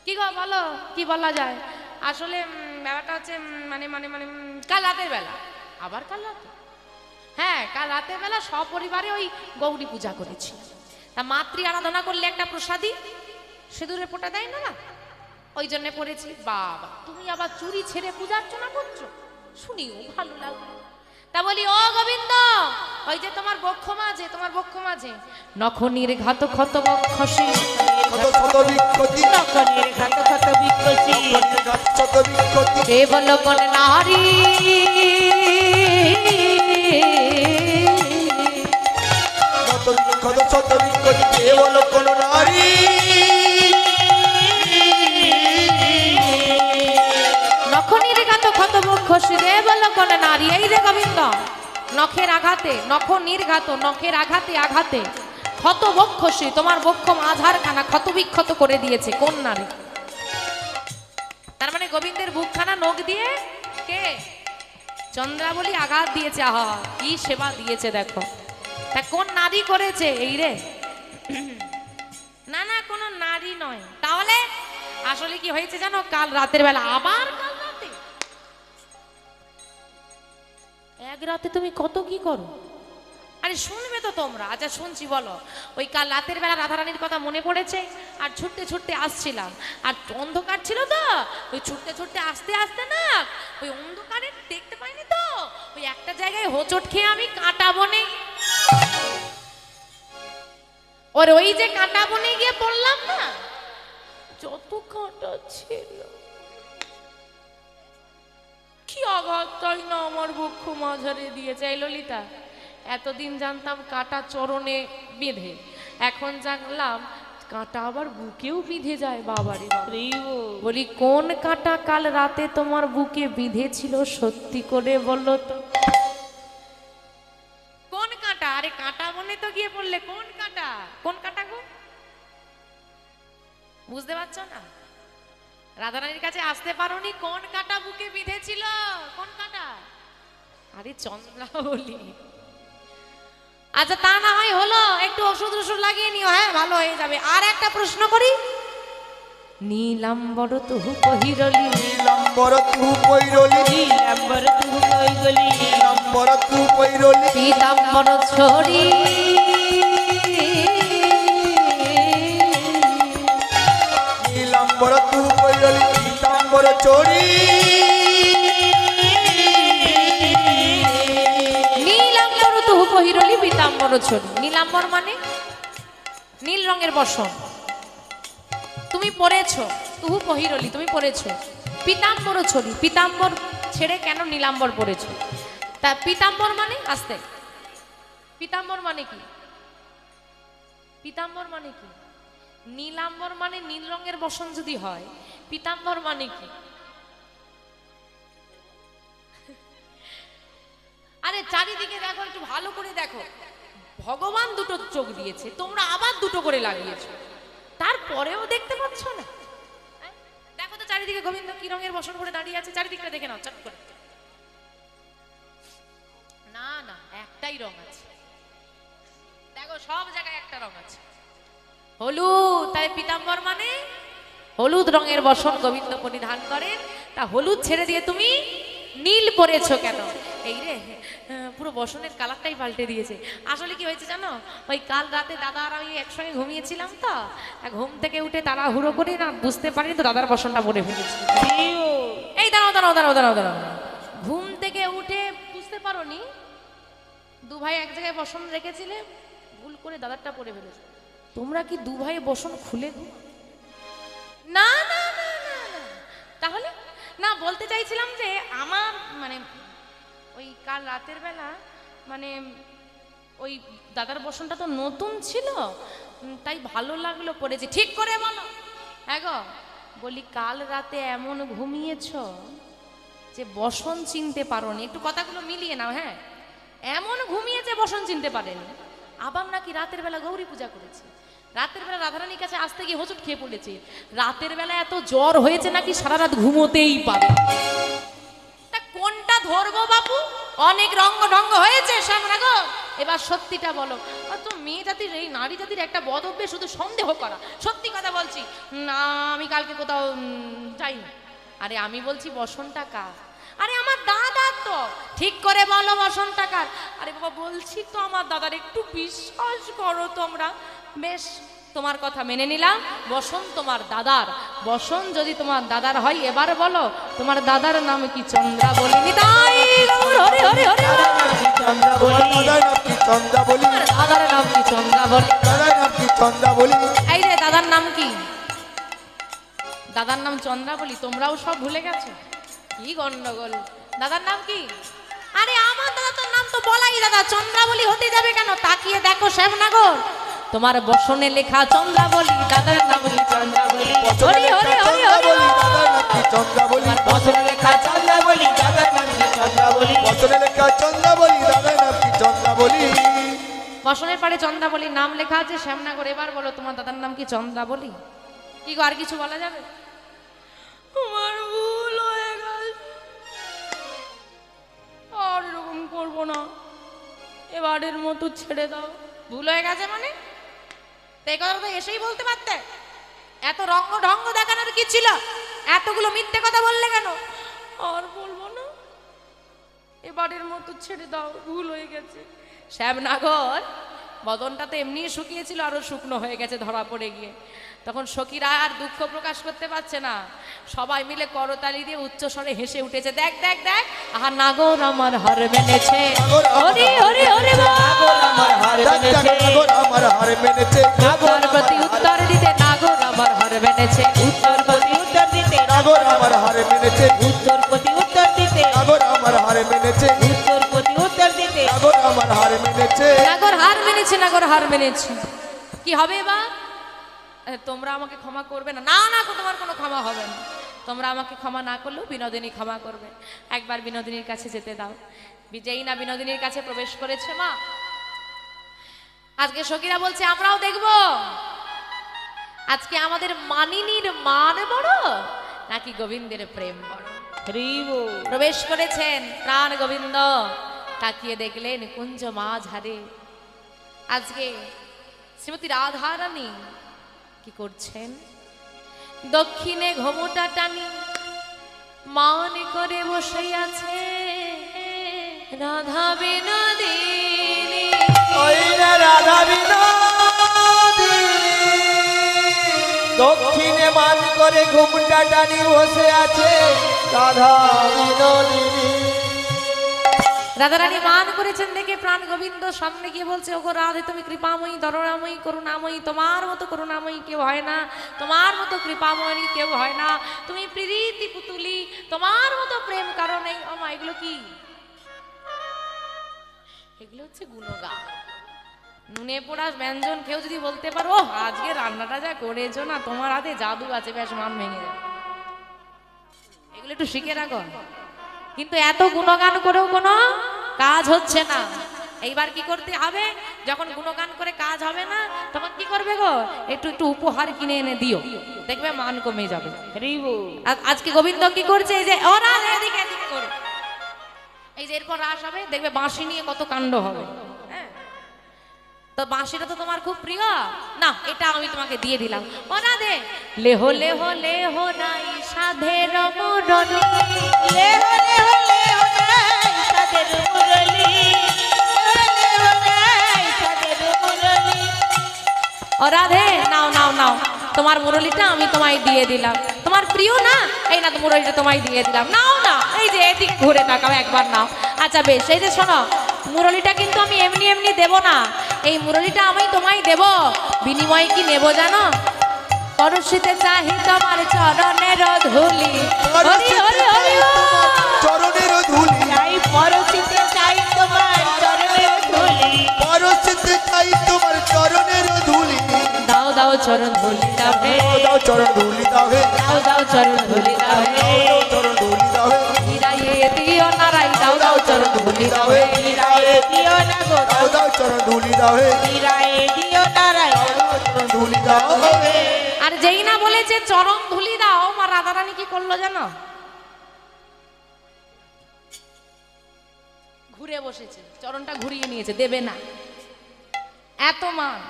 কি গো বলো, কি বলা যায়? আসলে ব্যাপারটা হচ্ছে মানে মানে মানে কাল রাতের বেলা, আবার কাল রাতে, হ্যাঁ কাল রাতের বেলা সপরিবারে ওই গৌরী পূজা করেছি। তা মাতৃ আরাধনা করলে একটা প্রসাদী সিঁদুরের ফোঁটা দেয় না, না ওই জন্য পড়েছি। বাবা, তুমি আবার চুরি ছেড়ে পূজা অর্চনা করছো, শুনিও ভালো লাগলো। তা বলি ও গোবিন্দ, ওই যে তোমার বক্ষ মাঝে নখ নির্ঘাত ক্ষত বক্ষসী কত শত বিক্ষতি নখনের ঘাত ক্ষত বিক্ষতি শত বিক্ষতি কেবল কোন নারী কত শত বিক্ষতি কেবল কোন নারী নখ নির্ঘাত ক্ষত বক্ষসী কেবল কোন নারী। এই রে গোবিন্দ, নখের আঘাতে, নখ নির্ঘাত, নখের আঘাতে আঘাতে ক্ষত বক্ষসী, তোমার বক্ষ মাঝার খানা ক্ষত বিক্ষত করে দিয়েছে কোন নারী? তার মানে গোবিন্দের বুকখানা নখ দিয়ে কে? চন্দ্রাবলী আঘাত দিয়েছে। আহা, কি সেবা দিয়েছে দেখো। তা কোন নারী করেছে? এই রে না না, কোনো নারী নয়। তাহলে আসলে কি হয়েছে জানো? কাল রাতের বেলা, আবার কাল রাতে, এক রাতে তুমি কত কি করো? আরে শুনবে তো তোমরা। আচ্ছা শুনছি, বলো। ওই কাল রাতের বেলা রাধারানীর কথা মনে পড়েছে, আর ছুটতে ছুটতে আসছিলাম, আর অন্ধকার ছিল তো, ওই ছুটতে ছুটতে আসতে আসতে না, ওই অন্ধকারে দেখতে পাইনি তো, ওই একটা জায়গায় হোঁচট খেয়ে আমি কাঁটা বনে, ওই যে কাঁটা বনে গিয়ে পড়লাম না, যত কাঁটা ছিল, কি আঘাত তাই না আমার বক্ষ মাঝারে দিয়েছে। এই ললিতা, এতদিন জানতাম কাঁটা চরণে বেঁধে, এখন জানলাম কাঁটা আবার বুকেও বিঁধে যায়। বাবারে বলি, কোন কাঁটা কাল রাতে তোমার বুকে বিঁধেছিল? সত্যি করে বললো তো, কোন কাঁটা? আরে কাঁটা বনে তো গিয়ে পড়লে, কোন কাঁটা? কোন কাঁটা গো? বুঝতে পারছো না? রাধারানীর কাছে আসতে পারোনি? কোন কাঁটা বুকে বিঁধেছিল? কোন কাঁটা? আরে চন্দ্রাবলী। আচ্ছা তা না হয় হলো, একটু ওষুধ লাগিয়ে নিও, হ্যাঁ ভালো হয়ে যাবে। আর একটা প্রশ্ন করি, নীলাম্বর তুহু কহিরলি, নীলাম্বর তু পৈরলি নীলাম্বর তুহু কইগলি নীলাম্বর তু পৈরলি পীতাম্বর ছড়ি, নীলাম্বর তু পৈরলি পীতাম্বর চড়ি নীলাম্বর তুহু কহিরলি পীতাম্বর ছড়ি। নীলাম্বর মানে নীল রঙের বসন তুমি পরেছো, তুহু কহিরলি তুমি পরেছো, পীতাম্বর ছড়ি, পীতাম্বর ছেড়ে কেন নীলাম্বর পরেছো? তা পীতাম্বর মানে, আস্তে, পীতাম্বর মানে কি? পীতাম্বর মানে কি? নীলাম্বর মানে নীল রঙের বসন যদি হয়, পীতাম্বর মানে কি? আরে চারিদিকে দেখো, একটু ভালো করে দেখো। ভগবান দুটো চোখ দিয়েছে, তোমরা আবার দুটো করে লাগিয়েছো, তারপরেও দেখতে পাচ্ছ না? দেখো তো চারিদিকে গোবিন্দ কি রঙের বসন করে দাঁড়িয়ে আছে, চারিদিকে দেখে নাও চট করে। না না, একটাই রং আছে, দেখো সব জায়গায় একটা রং আছে, হলুদ। তাই পীতাম্বর মানে হলুদ রঙের বসন গোবিন্দ পরিধান করেন। তা হলুদ ছেড়ে দিয়ে তুমি নীল পরেছো কেন? এই রে, পুরো বসনের কালারটাই পাল্টে দিয়েছে। আসলে কি হয়েছে জানো? ওই কাল রাতে দাদা আর আমি একসঙ্গে ঘুমিয়েছিলাম তো, ঘুম থেকে উঠে তাড়াহুড়ো করে না বুঝতে পারিনি তো দাদার বসনটা পরে ফেলেছি। এই দাঁড়াও দাঁড়াও দাঁড়াও দাঁড়াও দাঁড়াও, ঘুম থেকে উঠে বুঝতে পারোনি? দু ভাই এক জায়গায় বসন রেখেছিলে, ভুল করে দাদারটা পরে ফেলেছো। তোমরা কি দু ভাই বসন খুলে না না না না না, তাহলে না বলতে চাইছিলাম যে আমার মানে ওই কাল রাতের বেলা মানে ওই দাদার বসনটা তো নতুন ছিল, তাই ভালো লাগলো পড়েছি। ঠিক করে বলো। হ্যাঁ গো, বলি কাল রাতে এমন ঘুমিয়েছ যে বসন চিনতে পারোনি। একটু কথাগুলো মিলিয়ে নাও। হ্যাঁ, এমন ঘুমিয়েছে বসন চিনতে পারেনি। আবার নাকি রাতের বেলা গৌরী পূজা করেছে, রাতের বেলা রাধারানীর কাছে আসতে গিয়ে হোঁচট খেয়ে পড়েছে, রাতের বেলা এত জ্বর হয়েছে নাকি সারা রাত ঘুমোতেই পারে। তা কোনটা ধরবো বাবু? অনেক রঙ্গ ঢঙ্গ হয়েছে শ্যামরা গো, এবার সত্যিটা বলো। তো মেয়ে জাতির, এই নারী জাতির একটা বদ অভ্যেস শুধু সন্দেহ করা। সত্যি কথা বলছি, না আমি কালকে কোথাও যাইনি। আরে আমি বলছি বসনটা কার? আরে আমার দাদার তো। ঠিক করে বলো বসনটা কার? আরে বাবা বলছি তো আমার দাদার, একটু বিশ্বাস করো তোমরা। বেশ, তোমার কথা মেনে নিলাম, বসন তোমার দাদার। বসন যদি তোমার দাদার হয়, এবার বলো তোমার দাদার নাম কি? চন্দ্রা বলিনি তাই। হরে হরে হরে। বলি। দাদার নাম কি চন্দ্রাবলী। এই রে দাদার নাম কি? দাদার নাম চন্দ্রাবলী। তোমরাও সব ভুলে গেছো, কি গন্ডগোল। দাদার নাম কি? আরে আমার দাদার নাম তো বলাই দাদা, চন্দ্রাবলী হতে যাবে কেন? তাকিয়ে দেখো শ্যামনগর, তোমার বসনে লেখা চন্দ্রাবলী, দাদার নাম কি চন্দ্রাবলী। হরি হরি হরি হরি। দাদার নাম কি চন্দ্রাবলী। বসনে লেখা চন্দ্রাবলী, দাদার নাম কি চন্দ্রাবলী। বসনে লেখা চন্দ্রাবলী, দাদার নাম কি চন্দ্রাবলী। বসনের পাড়ে চন্দ্রাবলীর নাম লেখা আছে শ্যামনগর। এবার বলো তোমার দাদার নাম কি চন্দ্রাবলী? কি গো আর কিছু বলা যাবে? আমার ভুল হয়ে গেছে, আর এরকম করবো না, এবারের মতো ছেড়ে দাও। ভুল হয়ে গেছে মানে তো এই কথা তো এসেই বলতে পারতে। এত রঙ্গ ঢঙ্গ দেখানোর কি ছিল? এতগুলো মিথ্যে কথা বললে কেন? আর বলবো না, এবারের মতো ছেড়ে দাও, ভুল হয়ে গেছে। শ্যামনগর বদনটা তো এমনি শুকিয়েছিল, আরো শুকনো হয়ে গেছে ধরা পড়ে গিয়ে। তখন সখীরা আর দুঃখ প্রকাশ করতে পারছে না, সবাই মিলে করতালি দিয়ে উচ্চস্বরে হেসে উঠেছে। দেখ দেখ দেখ, আহা নাগর আমার হার মেনেছে, হরি হরি হরি বল। নাগর আমার হার মেনেছে, নাগর আমার হার মেনেছে। উত্তর প্রতি উত্তর দিতে নাগর আমার হার মেনেছে, উত্তর প্রতি উত্তর দিতে, নাগর আমার হার মেনেছে। উত্তর প্রতি উত্তর দিতে, নাগর আমার হার মেনেছে। উত্তর প্রতি উত্তর দিতে। নাগর আমার হার মেনেছে। নাগর হার মেনেছে, নাগর হার মেনেছে। কি হবে এবার? তোমরা আমাকে ক্ষমা করবে না? না না, তোমার কোনো ক্ষমা হবে না। তোমরা আমাকে ক্ষমা না করলেও বিনোদিনী ক্ষমা করবে। একবার বিনোদিনীর কাছে যেতে দাও। বিজয়ী না বিনোদিনীর কাছে প্রবেশ করেছে মা। আজকে সখীরা বলছে আমরাও দেখব আজকে আমাদের মানিনীর মান বড় নাকি গোবিন্দের প্রেম বড়। প্রবেশ করেছেন প্রাণ গোবিন্দ, তাকিয়ে দেখলেন কুঞ্জ মাঝারে আজকে শ্রীমতী রাধারানী কি করছেন? দক্ষিণে ঘোমটা টানি মান করে বসে আছে রাধা বিনোদিনী। ওই না রাধা বিনোদিনী, দক্ষিণে মান করে ঘুমটা টানি বসে আছে রাধা বিনোদিনী। রাধারানী মান করেছেন দেখে প্রাণ গোবিন্দ সামনে গিয়ে বলছে, ওগো রাধে তুমি কৃপাময়ী, দরুণাময়ী, করুণাময়ী, তোমার মতো করুণাময়ী কেউ হয় না, তোমার মতো কৃপাময়ী কেউ হয় না, তুমি প্রীতি পুতুলি, তোমার মতো প্রেম কারণ এই। আমা এগুলো কি? এগুলো হচ্ছে গুণগান। নুনে পোড়া ব্যঞ্জন কেউ যদি বলতে পারো আজকে রান্নাটা যা করেছো না, তোমার হাতে জাদু আছে, ব্যাস মান ভেঙে যাবে। এগুলো একটু শিখে রাখো। কিন্তু এত গুণগান করেও কোনো কাজ হচ্ছে না। এইবার কি করতে হবে? যখন গুণগান করে কাজ হবে না তখন কি করবে গো? একটু একটু উপহার কিনে এনে দিও, দেখবে মান কমে যাবে। আজকে গোবিন্দ কি করছে? এই যে ওরা এদিকে এদিকে করো, এই যে এরপর রাস হবে দেখবে বাঁশি নিয়ে কত কাণ্ড হবে। হ্যাঁ, তো বাঁশিটা তো তোমার খুব প্রিয় না, এটা আমি তোমাকে দিয়ে দিলাম। ওরা দে লেহো লেহো লেহো নাই সাধের মুরলি, লেহো লেহো লেহো নাই সাধের মুরলি, লেহো লেহো নাই সাধের মুরলি। ও রাধে নাও নাও নাও, তোমার মুরলিটা আমি তোমায় দিয়ে দিলাম, তোমার প্রিয় না, এই না মুরলিটা তোমায় দিয়ে দিলাম, নাও না। এই যে এদিক ঘুরে তাকাও একবার, নাও। আচ্ছা বেশ, এই যে শোনো, মুরলিটা কিন্তু আমি এমনি এমনি দেব না, এই মুরলিটা আমি তোমায় দেব। বিনিময়ে কি নেব জানো? পরশিতে চাহি তোমার চরণের ধুলি, হরি হরি হরি চরণের ধুলি, চাই পরশিতে চাই তোমার চরণের ধুলি, পরশিতে চাই তোমার চরণের ধুলি। দাও দাও চরণ ধুলি দাও হে, দাও চরণ ধুলি দাও হে, দাও দাও চরণ ধুলি দাও হে, দাও চরণ ধুলি দাও হে, হীরায়ে দিও নারাই, দাও দাও চরণ ধুলি দাও হে, হীরায়ে দিও না গো, দাও দাও চরণ ধুলি দাও হে, হীরায়ে দিও নারাই, চরণ ধুলি দাও হে। আর যেই না বলেছে চরণ ধুলি দাও, মা রাধারানী কি করলো জানো? ঘুরে বসেছে, চরণটা ঘুরিয়ে নিয়েছে, দেবে না। এত মান।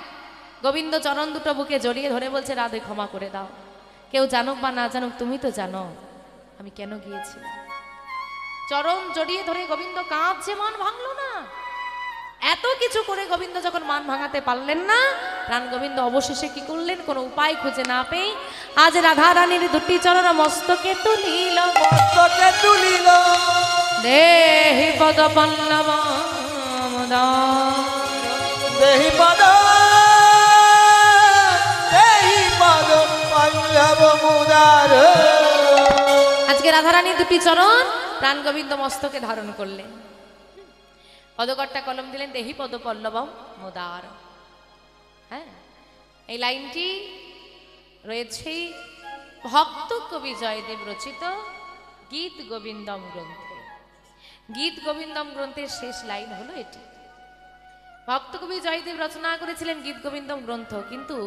গোবিন্দ চরণ দুটো বুকে জড়িয়ে ধরে বলছে, রাধে ক্ষমা করে দাও, কেউ জানুক বা না জানুক তুমি তো জানো আমি কেন গিয়েছি। চরণ জড়িয়ে ধরে গোবিন্দ কাঁদছে, মান ভাঙলো না। এত কিছু করে গোবিন্দ যখন মান ভাঙাতে পারলেন না, প্রাণ গোবিন্দ অবশেষে কি করলেন? কোনো উপায় খুঁজে না পেয়ে আজ রাধা রানীর দুটি চরণ মস্তকে তুলিল, মস্তকে তুলিল, দেহি পদ পল্লব দেহি পদ বিচার। আজকে রাধারানী দুটি চরণ প্রাণ গোবিন্দ মস্তকে ধারণ করলেন, পদকর্তা কলম দিলেন দেহি পদ পল্লবম মোদার। হ্যাঁ, এই লাইনটি রয়েছে ভক্ত কবি জয়দেব রচিত গীত গোবিন্দম গ্রন্থে। গীত গোবিন্দম গ্রন্থের শেষ লাইন হলো এটি। ভক্ত কবি জয়দেব রচনা করেছিলেন গীত গোবিন্দম গ্রন্থ, কিন্তু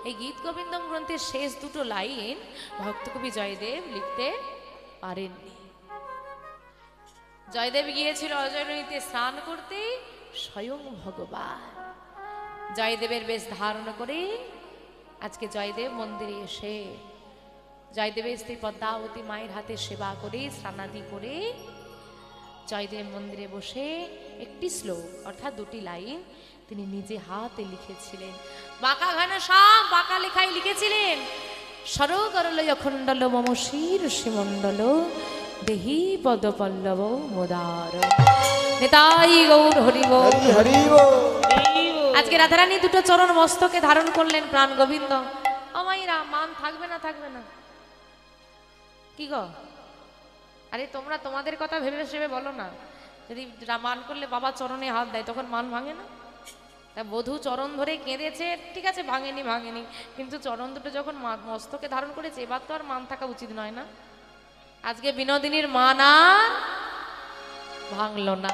এই গীত গোবিন্দম গ্রন্থের শেষ দুটো লাইন ভক্ত কবি জয়দেব লিখতে পারেননি। জয়দেব গিয়েছিল অজয়নদীতে স্নান করতে, স্বয়ং ভগবান জয়দেবের বেশ ধারণ করে আজকে জয়দেব মন্দিরে এসে জয়দেবের স্ত্রী পদ্মাবতী মায়ের হাতে সেবা করে স্নানাদি করে জয়দেব মন্দিরে বসে একটি শ্লোক অর্থাৎ দুটি লাইন তিনি নিজে হাতে লিখেছিলেন। বাঁকা ঘানা সব বাঁকা লেখায় লিখেছিলেন। সরগরল অখণ্ডল মম শির শিমণ্ডল দেহি পদ পল্লব মোদার। নেতাই গৌর হরি গৌর। হরি হরি বল। আজকে রাধারানী দুটো চরণ মস্তকে ধারণ করলেন প্রাণ গোবিন্দ। আমাইরা মান থাকবে না থাকবে না কি গো? আরে তোমরা তোমাদের কথা ভেবে ভেবে বলো না। যদি মান করলে বাবা চরণে হাত দেয় তখন মান ভাঙে না? তা বধূ চরণ ধরে কেঁদেছে, ঠিক আছে ভাঙেনি ভাঙেনি, কিন্তু চরণ দুটো যখন মস্তকে ধারণ করেছে এবার তো আর মান থাকা উচিত নয় না? আজকে বিনোদিনীর মান আর ভাঙলো না।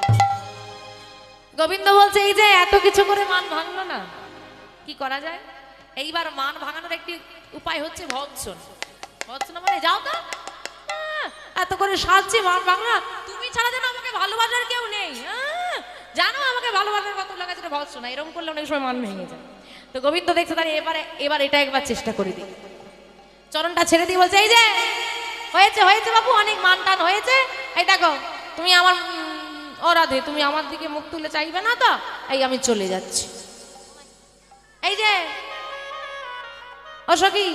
গোবিন্দ বলছে এই যে এত কিছু করে মান ভাঙলো না, কি করা যায়? এইবার মান ভাঙানোর একটি উপায় হচ্ছে ভৎসন। ভৎসন মানে যাও তো, এত করে সাজছে মান ভাঙলা, তুমি ছাড়া যেন আমাকে ভালোবাসার কেউ নেই, জানো আমাকে ভালোবাসার কত লাগা যেটা ভৎসন। এরকম করলে অনেক সময় মান ভেঙে যায়। তো গোবিন্দ দেখছে তাহলে এবার এটা একবার চেষ্টা করে দিই। চরণটা ছেড়ে দিয়ে বলছে এই যে হয়েছে হয়েছে বাবু, অনেক মান টান হয়েছে। এই দেখো তুমি আমার ও রাধে, তুমি আমার দিকে মুখ তুলে চাইবে না তো, এই আমি চলে যাচ্ছি। এই যে ও সখী,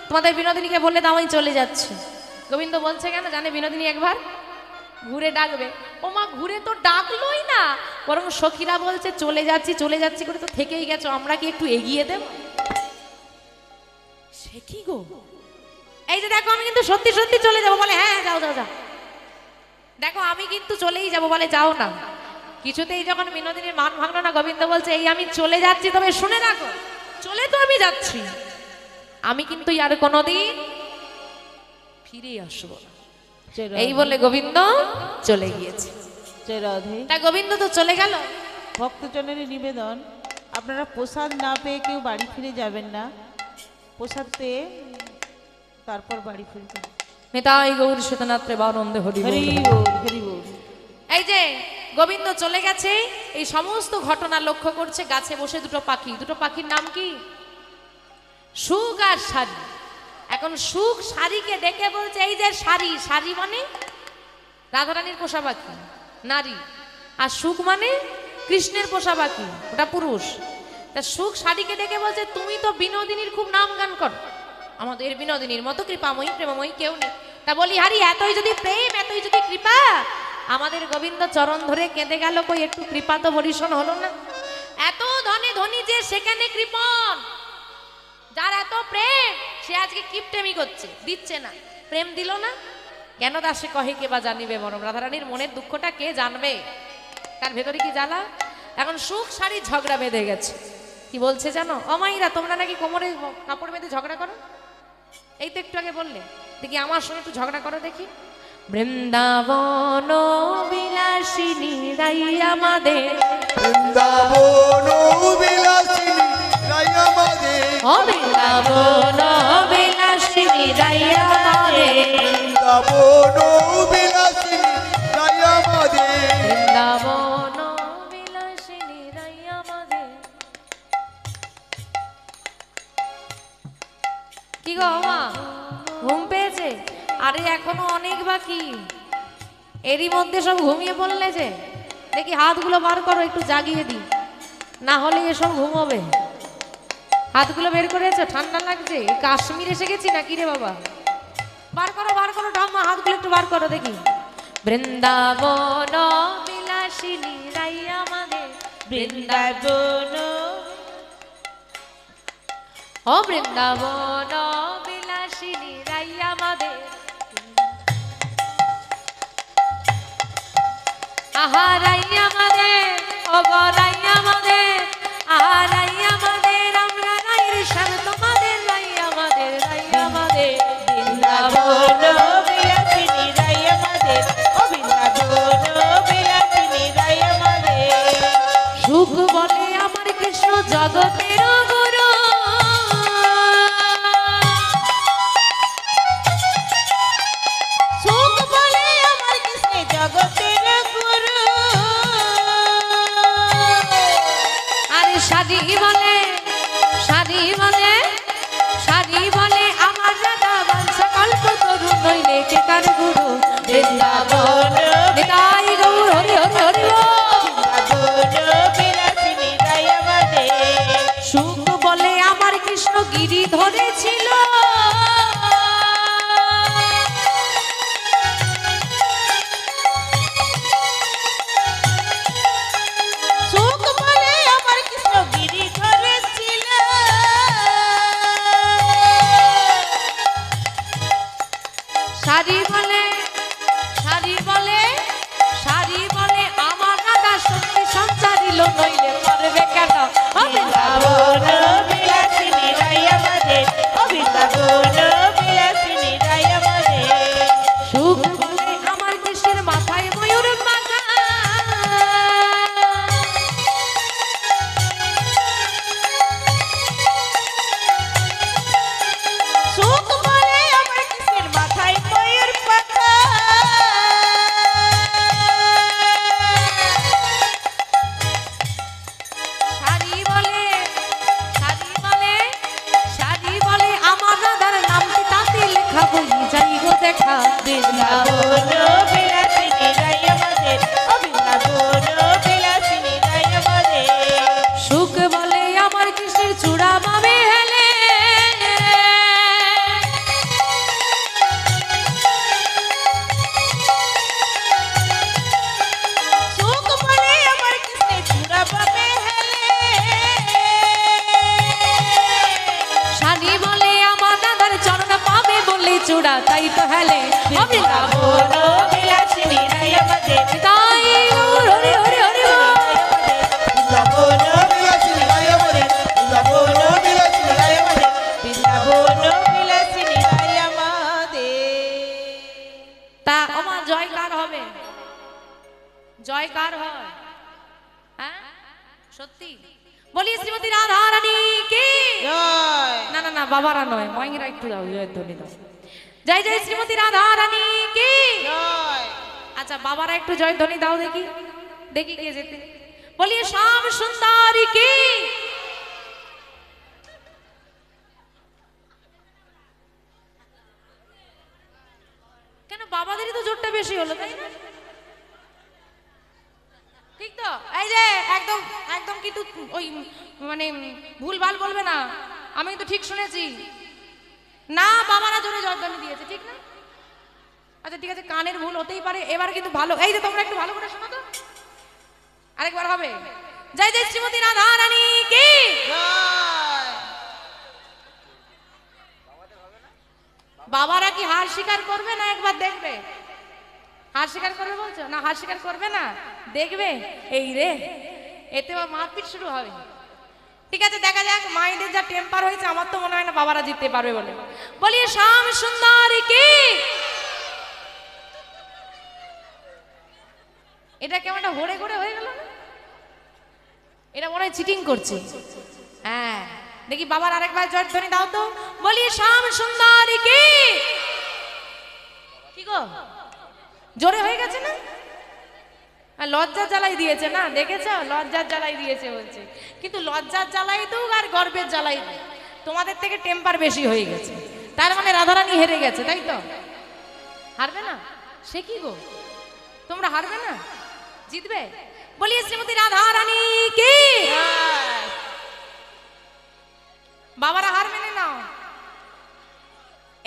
তোমাদের বিনোদিনীকে বললে তো আমি চলে যাচ্ছি। গোবিন্দ বলছে কেন জানে? বিনোদিনী একবার ঘুরে ডাকবে। ও মা, ঘুরে তো ডাকলোই না, বরং সখীরা বলছে চলে যাচ্ছি চলে যাচ্ছি করে তো থেকেই গেছো, আমরা কি একটু এগিয়ে দেব? সে কি গো, এই যে দেখো আমি কিন্তু সত্যি সত্যি চলে যাবো। বলে হ্যাঁ যাও যাও যাও। দেখো আমি কিন্তু চলেই যাবো। বলে যাও না। কিছুতেই যখন বিনোদিনীর মান ভাঙলো না, গোবিন্দ বলছে এই আমি চলে যাচ্ছি, তবে শুনে রাখো চলে তো আমি যাচ্ছি, আমি কিন্তু আর কোনোদিন ফিরে আসবো না। এই বলে গোবিন্দ চলে গিয়েছে। তা গোবিন্দ তো চলে গেল। ভক্তজনের নিবেদন, আপনারা প্রসাদ না পেয়ে কেউ বাড়ি ফিরে যাবেন না, প্রসাদ পেয়ে তারপর বাড়ি ফিরবেন। নেতাই গৌর শীতনাথ প্রেমানন্দে হরি হরি বল। বল, হরি বল। এই যে গোবিন্দ চলে গেছে, এই সমস্ত ঘটনা লক্ষ্য করছে গাছে বসে দুটো পাখি। দুটো পাখির নাম কি? সুখ আর শাড়ি। এখন সুখ শাড়িকে ডেকে বলছে এই যে শাড়ি, শাড়ি মানে রাধারানীর পোষা পাখি নারী, আর সুখ মানে কৃষ্ণের পোষা পাখি, ওটা পুরুষ। তা সুখ শাড়িকে ডেকে বলছে তুমি তো বিনোদিনীর খুব নাম গান কর, আমাদের বিনোদিনীর মতো কৃপাময়ী প্রেমময়ী কেউ নেই। তা বলি হারি, এতই যদি প্রেম এতই যদি কৃপা, আমাদের গোবিন্দ চরণ ধরে কেঁদে গেল, কই একটু কৃপা তো বরিশন হলো না? এত ধনে ধনী যে সেখানে কৃপণ, যার এত প্রেম সে আজকে কিপটেমি করছে, দিচ্ছে না, প্রেম দিল না কেন? তা সে কহে কে বা জানিবে মরম। রাধারানীর মনের দুঃখটা কে জানবে? তার ভেতরে কি জ্বালা। এখন সুখ শাড়ি ঝগড়া বেঁধে গেছে। কি বলছে জানো? অমাইরা তোমরা নাকি কোমরে কাপড় বেঁধে ঝগড়া করো, এই তো একটু আগে বললে, দেখি আমার সঙ্গে একটু ঝগড়া করো দেখি। বৃন্দাবন বিলাসিনী রাই আমাদের, বৃন্দাবন বিলাসিনী রাই আমাদের, ও বৃন্দাবন বিলাসিনী রাই আমাদের, বৃন্দাবন বিলাসিনী রাই আমাদের, বৃন্দাবন বিলাসিনী রাই আমাদের। কি গো মা, ঘুম পেয়েছে? আরে এখনো অনেক বাকি, এরই মধ্যে সব ঘুমিয়ে পড়লে যে। দেখি হাতগুলো বার করো, একটু জাগিয়ে দিই, না হলে এসব ঘুমোবে। হাতগুলো বের করেছো? ঠান্ডা লাগছে? কাশ্মীর এসে গেছি নাকি রে বাবা? বার করো ঠাম্মা, হাতগুলো একটু বার করো দেখি। বৃন্দাবন বিলাসিনী রাই আমাদের, বৃন্দাবন ও বৃন্দাবন বিলাসিনী রাই আহারাই আমাদের অগরাই আমাদের আহারাই আমাদের আমরা রাইর সার তোমাদের রাই আমাদের বৃন্দাবন বিলাসিনী রাই আমাদের, ও বৃন্দাবন বিলাসিনী রাই আমাদের। সুখ বলে আমার কৃষ্ণ জগতের গুরু সুখ বলে আমার কৃষ্ণ জগতের গুরু। আরে শাদি বলে আমার রাধা বাঞ্ছা কল্প তরু নইলে কে কার গুরু বৃন্দাবন নিতাই গৌর হরি হরি হরি বল। বৃন্দাবন বিলাসিনী রাই আমাদের। সুখ বলে আমার কৃষ্ণ গিরি ধরেছিল সুখ বলে আমার কৃষ্ণ গিরি ধরেছিল। শাড়ি বলে আমার রাধা শক্তি সঞ্চারিল নইলে পারবে কেন হবে না বৃন্দাবন বিলাসিনী রাই আমাদের, ও বৃন্দাবন বিলাসিনী রাই আমাদের। সুখ বলে আমার কৃষ্ণের মাথায় ময়ূর পাখা সুখ বলে আমার কৃষ্ণের মাথায় ময়ূর পাখা। শাড়ি বলে আমার রাধার নামটি তাতে লেখা বলি যাই গো দেখা বৃন্দাবন বৃন্দাবন বিলাসিনী রাই আমাদের, ও বৃন্দাবন বিলাসিনী রাই আমাদের। সুখ বলে আমার কৃষ্ণের চূড়া মামে হেলে সুখ বলে আমার কৃষ্ণের চূড়া পাবে হেলে। শানি বলে আমার দাদার চরণ পাবে বলে চূড়া তাই তো হেলে বৃন্দাবন বিলাসিনী রাই আমাদের। তাই গৌর হরি হরি হরি বল। বৃন্দাবন বিলাসিনী রাই আমাদের, বৃন্দাবন বিলাসিনী রাই আমাদের, বৃন্দাবন বিলাসিনী রাই আমাদের। তা আমার জয় কার হবে জয় কার হয় হ্যাঁ সত্যি বলি শ্রীমতী রাধা রানী কি জয়। না না না বাবারা নয় মাইরা একটু দাও জয় ধ্বনি দাও জয় জয় শ্রীমতী রাধা রানী কি জয়। আচ্ছা বাবারা একটু জয় ধ্বনি দাও দেখি দেখি কে যেতে বলি শ্যাম সুন্দরী কি কেন বাবাদেরই তো জোরটা বেশি হলো তাই না ঠিক তো এই যে একদম একদম কিন্তু ওই মানে ভুলভাল বলবে না আমি কিন্তু ঠিক শুনেছি না বাবারা জোরে জয়ধ্বনি দিয়েছে ঠিক না আচ্ছা ঠিক আছে কানের ভুল হতেই পারে এবার কিন্তু ভালো এই যে তোমরা একটু ভালো করে শোনো তো আরেকবার হবে জয় জয় শ্রীমতী রাধা রানী কি জয়। বাবারা কি হার স্বীকার করবে না একবার দেখবে হার স্বীকার করবে বলছো না হার স্বীকার করবে না দেখবে এই রে এতে মারপিট শুরু হবে ঠিক আছে দেখা যাক মায়েদের যা টেম্পার হয়েছে আমার তো মনে হয় না বাবারা জিততে পারবে বলে বলি শ্যাম সুন্দরী কি এটা কেমন একটা হড়ে ঘুরে হয়ে গেল না এটা মনে হয় চিটিং করছে হ্যাঁ দেখি বাবার আরেকবার জয়ধ্বনি দাও তো বলি শ্যাম সুন্দরী কি গো জোরে হয়ে গেছে না লজ্জার জ্বালাই দিয়েছে না দেখেছ লজ্জার জ্বালাই দিয়েছে বলছে কিন্তু লজ্জার জ্বালাই দুক আর গর্বের জ্বালাই দুক তোমাদের থেকে টেম্পার বেশি হয়ে গেছে তার মানে রাধারানী হেরে গেছে তাই তো হারবে না সে কি গো তোমরা হারবে না জিতবে বলি শ্রীমতী রাধারানী কি বাবারা হার মেনে নাও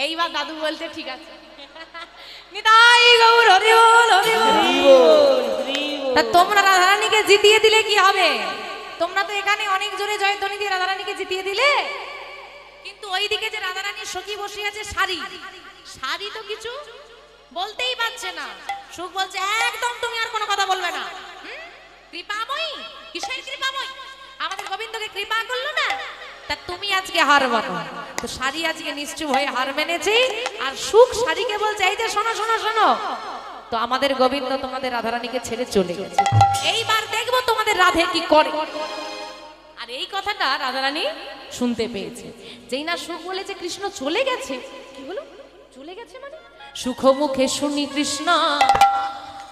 এইবার দাদু বলতে ঠিক আছে নিতাই গৌর হরি বল হরি বল তা তোমরা রাধারানীকে জিতিয়ে দিলে কি হবে তোমরা তো এখানে অনেক জোরে জয়ধ্বনি দিয়ে রাধারানীকে জিতিয়ে দিলে কিন্তু ওইদিকে যে রাধারানীর সখী বসে আছে শাড়ি শাড়ি তো কিছু বলতেই পারছে না সুখ বলছে একদম তুমি আর কোনো কথা বলবে না। কৃপাময়ী, কিসের কৃপাময়ী? আমাদের গোবিন্দকে কৃপা করলো না, তা তুমি আজকে হার মানো। তো শাড়ি আজকে নিশ্চুপ হয়ে হার মেনেছে, আর সুখ শাড়িকে বলছে এই যে শোনো শোনো শোনো, তো আমাদের গোবিন্দ তোমাদের রাধারানীকে ছেড়ে চলে গেছে, এইবার দেখবো তোমাদের রাধে কি করে। আর এই কথাটা রাধারানী শুনতে পেয়েছে। যেই না সুখ বলেছে কৃষ্ণ চলে গেছে, কি বলো চলে গেছে মানে? সুখ মুখে শুনি কৃষ্ণ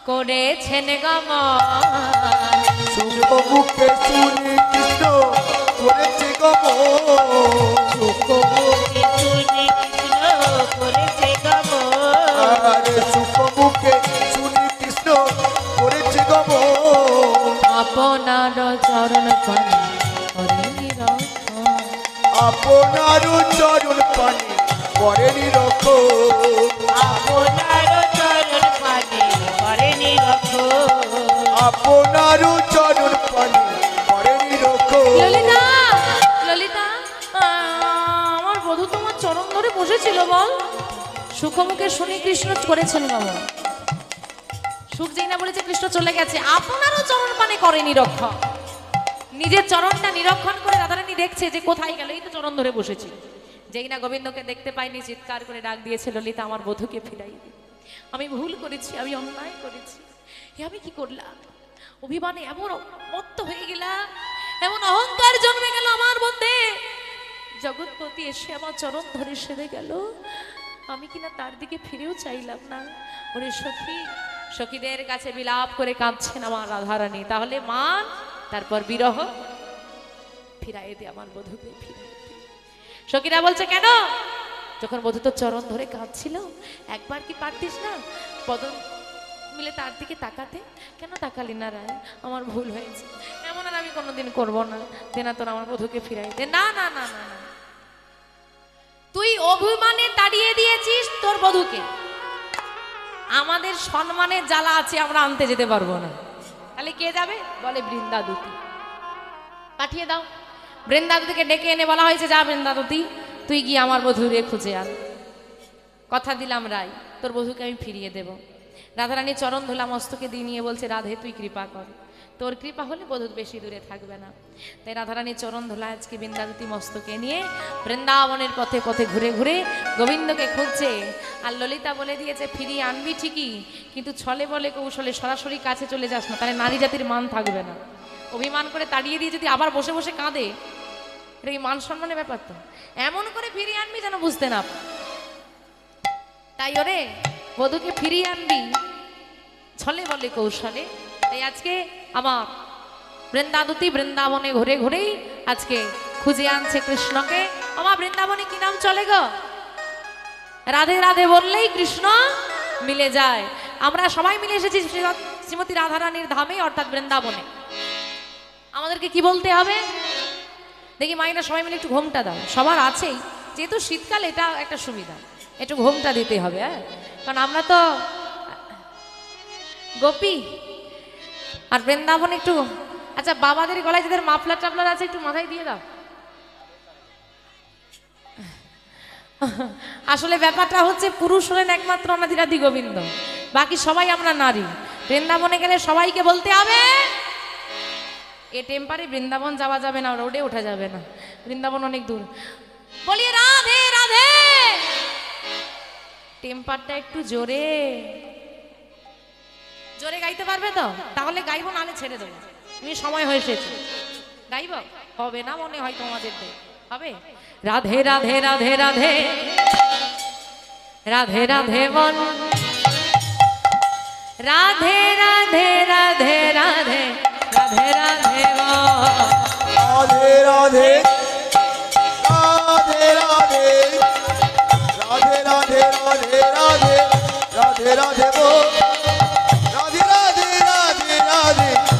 করেছেন গমন, সুখ মুখে শুনি কৃষ্ণ করেছে গমন, সুখ মুখে শুনি কৃষ্ণ করেছে গমন, আরে সুখ মুখে শুনি কৃষ্ণ করেছে গমন, আপনার চরণ পানে করেনি রক্ষণ, আপনার চরণ পানে করেনি রক্ষণ, আপনার চরণ পানে করেনি রক্ষণ। আপনার চরণ পানে করেনি রক্ষণ। ললিতা ললিতা আমার বধূ তোমার চরণ ধরে বসেছিল বল। সুখমুখে শুনি কৃষ্ণ করেছেন গমন, সুখ যেই না বলেছে কৃষ্ণ চলে গেছে, আপনারও চরণ পানে করেনি রক্ষণ। নিজের চরণটা নিরক্ষণ করে রাধারানী দেখছে যে কোথায় গেল, এই তো চরণ ধরে বসেছিল। যেই না গোবিন্দকে দেখতে পাইনি, চিৎকার করে ডাক দিয়েছে ললিতা আমার বধূকে ফিরাই দিই, আমি ভুল করেছি, আমি অন্যায় করেছি, এ আমি কি করলাম? অভিমানে এমন মত্ত হয়ে গেলাম, এমন অহংকার জন্মে গেল আমার মধ্যে, জগৎপতি এসে আমার চরণ ধরে সেরে গেল, আমি কিনা তার দিকে ফিরেও চাইলাম না। ওরে সখী, সখীদের কাছে বিলাপ করে কাঁদছেন আমার রাধারানী, তাহলে মান, তারপর বিরহ, ফিরাই দে আমার বধূকে, ফিরাই দে। সখীরা বলছে কেন? যখন বধূ তো চরণ ধরে কাঁদছিল, একবার কি পারতিস না পদন মিলে তার দিকে তাকাতে? কেন তাকালি না রায়? আমার ভুল হয়েছে, এমন আর আমি কোনোদিন করবো না, দে না তোর আমার বধূকে ফিরাই দে। না না না না না, তুই অভিমানে তাড়িয়ে দিয়েছিস তোর বধূকে, আমাদের সম্মানের জ্বালা আছে, আমরা আনতে যেতে পারবো না। তাহলে কে যাবে? বলে বৃন্দাদূতি, পাঠিয়ে দাও। বৃন্দাদূতিকে ডেকে এনে বলা হয়েছে যা বৃন্দাদূতি, তুই গিয়ে আমার বধূরে খুঁজে আন, কথা দিলাম রায় তোর বধূকে আমি ফিরিয়ে দেব। রাধারানী চরণ ধুলা মস্তকে দিয়ে নিয়ে বলছে রাধে তুই কৃপা কর, তোর কৃপা হলে বধূ বেশি দূরে থাকবে না। তাই রাধারানী চরণ ধুলা আজকে বৃন্দাবতী মস্তকে নিয়ে বৃন্দাবনের পথে পথে ঘুরে ঘুরে গোবিন্দকে খুঁজছে। আর ললিতা বলে দিয়েছে ফিরিয়ে আনবি ঠিকই, কিন্তু ছলে বলে কৌশলে সরাসরি কাছে চলে যাস না, তাহলে নারী জাতির মান থাকবে না। অভিমান করে তাড়িয়ে দিয়ে যদি আবার বসে বসে কাঁদে, এটা কি মান সম্মানের ব্যাপার? তো এমন করে ফিরিয়ে আনবি যেন বুঝতে না পারে। তাই ওরে বধূকে ফিরিয়ে আনবি ছলে বলে কৌশলে। তাই আজকে আমার বৃন্দাবতী বৃন্দাবনে ঘুরে ঘুরেই আজকে খুঁজে আনছে কৃষ্ণকে। আমার বৃন্দাবনে কি নাম চলে গো? রাধে রাধে বললেই কৃষ্ণ মিলে যায়। আমরা সবাই মিলে এসেছি শ্রীমতী রাধারানীর ধামে অর্থাৎ বৃন্দাবনে। আমাদেরকে কি বলতে হবে দেখি? মাইনা সবাই মিলে একটু ঘোমটা দাও, সবার আছেই, যেহেতু শীতকাল এটা একটা সুবিধা, একটু ঘোমটা দিতে হবে। হ্যাঁ, কারণ আমরা তো গোপী আর বৃন্দাবন একটু। আচ্ছা, বাবাদের গলায় যাদের মাফলার টাফলার আছে একটু মাথায় দিয়ে দাও। আসলে ব্যাপারটা হচ্ছে পুরুষ হলেন একমাত্র অনাদিরাদি গোবিন্দ, বাকি সবাই আমরা নারী। বৃন্দাবনে গেলে সবাইকে বলতে হবে। এ টেম্পারে বৃন্দাবন যাওয়া যাবে না, রোডে ওঠা যাবে না, বৃন্দাবন অনেক দূর। বলি রাধে রাধে, টেম্পারটা একটু জোরে জোরে গাইতে পারবে তো? তাহলে গাইবো, নাহলে ছেড়ে দেবো। তুমি সময় হয়ে এসেছে, গাইব হবে না মনে হয় তোমাদের হবে। রাধে রাধে রাধে রাধে রাধে রাধে বল, রাধে রাধে রাধে রাধে রাধে রাধে বল, রাধে রাধে রাধে রাধে রাধে রাধে রাধে রাধে রাধে রাধে বল, রাধে রাধে রাধে রাধে রাধে রাধে বল, রাধে রাধে রাধে রাধে রাধে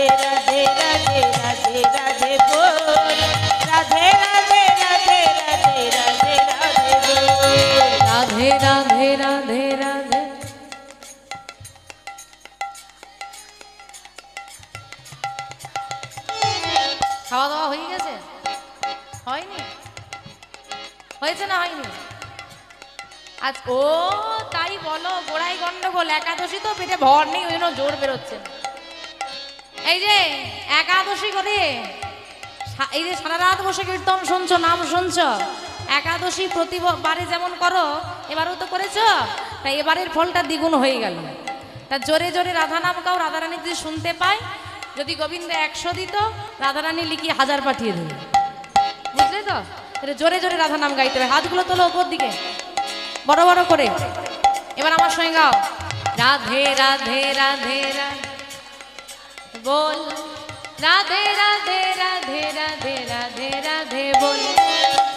রাধে রাধে রাধে রাধে রাধে বল, রাধে রাধে রাধে রাধে রাধে রাধে বল, রাধে রাধে রাধে রাধে। খাওয়া দাওয়া হয়ে গেছে? হয়নি? হয়েছে না হয়নি? আজ ও তাই বলো, গোড়াই গন্ডগোল, একাদশী তো পেটে ভর নেই, ওই জন্য জোর বেরোচ্ছে না। এই যে একাদশী করে এই যে সারা রাত বসে কীর্তন শুনছো, নাম শুনছো, একাদশী প্রতিবারে যেমন করো এবারেও তো করেছো, তাই এবারের ফলটা দ্বিগুণ হয়ে গেল। তা জোরে জোরে রাধা নাম গাও, রাধারানী যদি শুনতে পায়, যদি গোবিন্দ 100 দিত, রাধারানী লিখিয়ে 1000 পাঠিয়ে দিল, বুঝলে তো? এটা জোরে জোরে রাধা নাম গাইতে হবে। হাতগুলো তোলো ওপর দিকে বড় বড় করে। এবার আমার সঙ্গে গাও, রাধে রাধে রাধে রাধে বল, রাধে রাধে রাধে রাধে রাধে রাধে বল,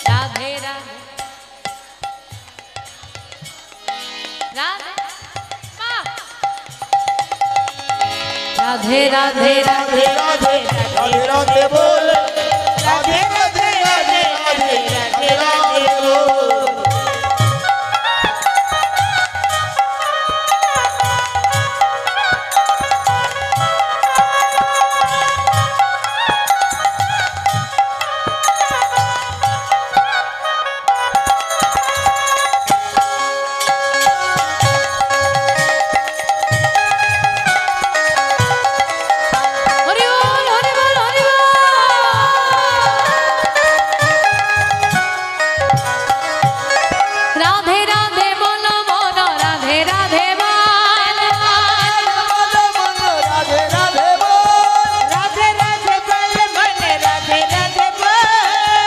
রাধে রাধে রাধে বাহ। রাধে রাধে রাধে রাধে রাধে রাধে বল, রাধে রাধে রাধে রাধে রাধে রাধে বল। হরি বল হরি বল হরি বল। রাধে রাধে বল মন, রাধে রাধে বল, রাধে রাধে বল, রাধে রাধে বল মন, রাধে রাধে বল,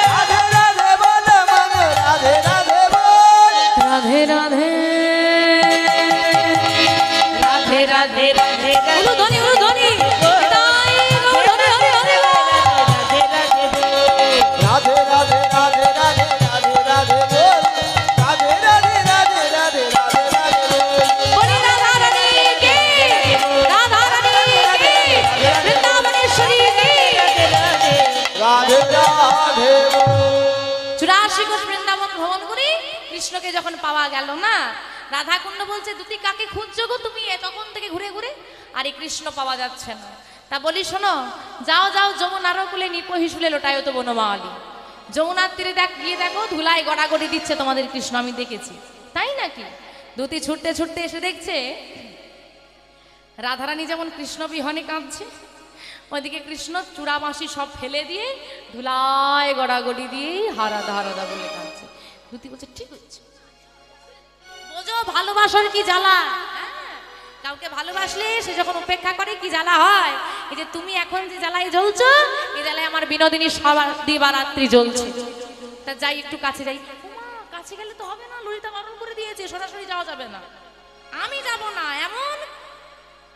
রাধে রাধে বল মন, রাধে রাধে বল। রাধে রাধে রাধে রাধে রাধে উলু ধ্বনি উলু ধ্বনি তাই গৌর হরি হরি হরি বল। রাধে রাধে বল, রাধে রাধে রাধে রাধে রাধে রাধে বল, রাধে রাধে রাধে রাধে রাধে রাধে বল। বলি রাধা রানী কি, রাধা রানী কি, বৃন্দাবনেশ্বরী কি। রাধে রাধে বল। 84 কোষ বৃন্দাবন ভ্রমণ করি, কৃষ্ণকে যখন পাওয়া গেল না, রাধাকুণ্ড বলছে দুতি কাকে খুঁজছো গো তুমি তখন থেকে ঘুরে ঘুরে, আর এই কৃষ্ণ পাওয়া যাচ্ছে না। তা বলি শোনো, যাও যাও যমুনার কুলে নিপহিসুলে লোটায় তো বনমালী, যমুনার তীরে গিয়ে দেখো ধুলায় গড়াগড়ি দিচ্ছে তোমাদের কৃষ্ণ, আমি দেখেছি। তাই নাকি? দুতি ছুটতে ছুটতে এসে দেখছে রাধারানী যেমন কৃষ্ণ বিহনে কাঁদছে, ওইদিকে কৃষ্ণ চূড়ামাসি সব ফেলে দিয়ে ধুলায় গড়াগড়ি দিয়ে হারাদা হারাদা বলে কাঁদছে। দুতি বলছে ঠিক হচ্ছে, বোঝো ভালোবাসার কি জ্বালা। কাউকে ভালোবাসলে সে যখন উপেক্ষা করে কি জ্বালা হয়। এই যে তুমি এখন যে জ্বালায় জ্বলছো, এই জ্বালায় আমার বিনোদিনী দিবারাত্রি জ্বলছে। তা যাই একটু কাছে যাই। ওমা, কাছে গেলে তো হবে না, ললিতা বারণ করে দিয়েছে, সরাসরি যাওয়া যাবে না। আমি যাব না, এমন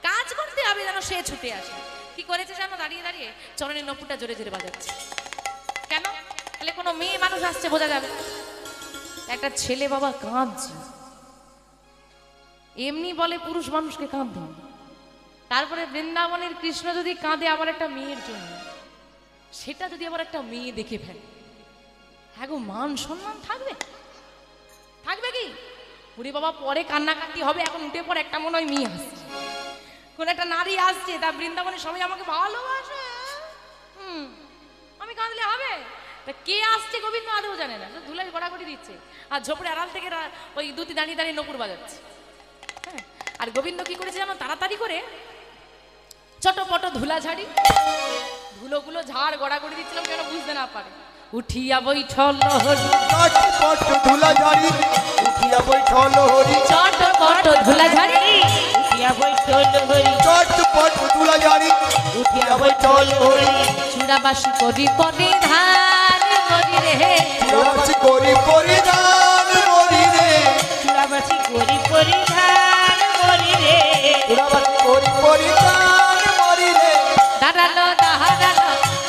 কাজ করতে হবে যেন সে ছুটে আসে। কি করেছে জানো? দাঁড়িয়ে দাঁড়িয়ে চরণের নপুরটা জোরে জোরে বাজাচ্ছে। কেন? তাহলে কোনো মেয়ে মানুষ আসছে বোঝা যাবে। একটা ছেলে বাবা কাঁদছে, এমনি বলে পুরুষ মানুষকে কাঁদতে। তারপরে বৃন্দাবনের কৃষ্ণ যদি কাঁদে আবার একটা মেয়ের জন্য, সেটা যদি আবার একটা মেয়ে দেখে ফেলে, হ্যাঁ গো, মান সম্মান থাকবে? থাকবে কি? ওরে বাবা, পরে কান্নাকাটি হবে, এখন উঠে পর একটা মনে হয় মেয়ে আসছে, কোন একটা নারী আসছে, তা বৃন্দাবনের সবাই আমাকে ভালোবাসে, আমি কাঁদলে হবে? তা কে আসছে গোবিন্দ আদৌ জানে না, ধুলাই গড়াগড়ি দিচ্ছে, আর ঝোপড়ে আড়াল থেকে ওই দুটি দাঁড়িয়ে দাঁড়িয়ে নপুর বাজাচ্ছে। হ্যাঁ, আর গোবিন্দ কি করেছে জানো? তাড়াতাড়ি করে চটপট ধুলা ঝাড়ি, ধুলোগুলো ঝাড় গড়াগড়ি দিচ্ছিলাম কেন বুঝতে না পারে। উঠিয়া বৈঠল হরি, চটপট ধুলা ঝাড়ি, উঠিয়া বৈঠল হরি, চটপট ধুলা ঝাড়ি, উঠিয়া বৈঠল হরি, চটপট ধুলা ঝাড়ি, উঠিয়া বৈঠল হরি, চূড়াবাসী করি পরিধান করি রে, চূড়াবাসী করি পরিধান করি রে, চূড়াবাসী করি পরিধান করি রে, চূড়াবাসী করি পরিধান করি রে। দাঁড়ালো দাঁড়ালো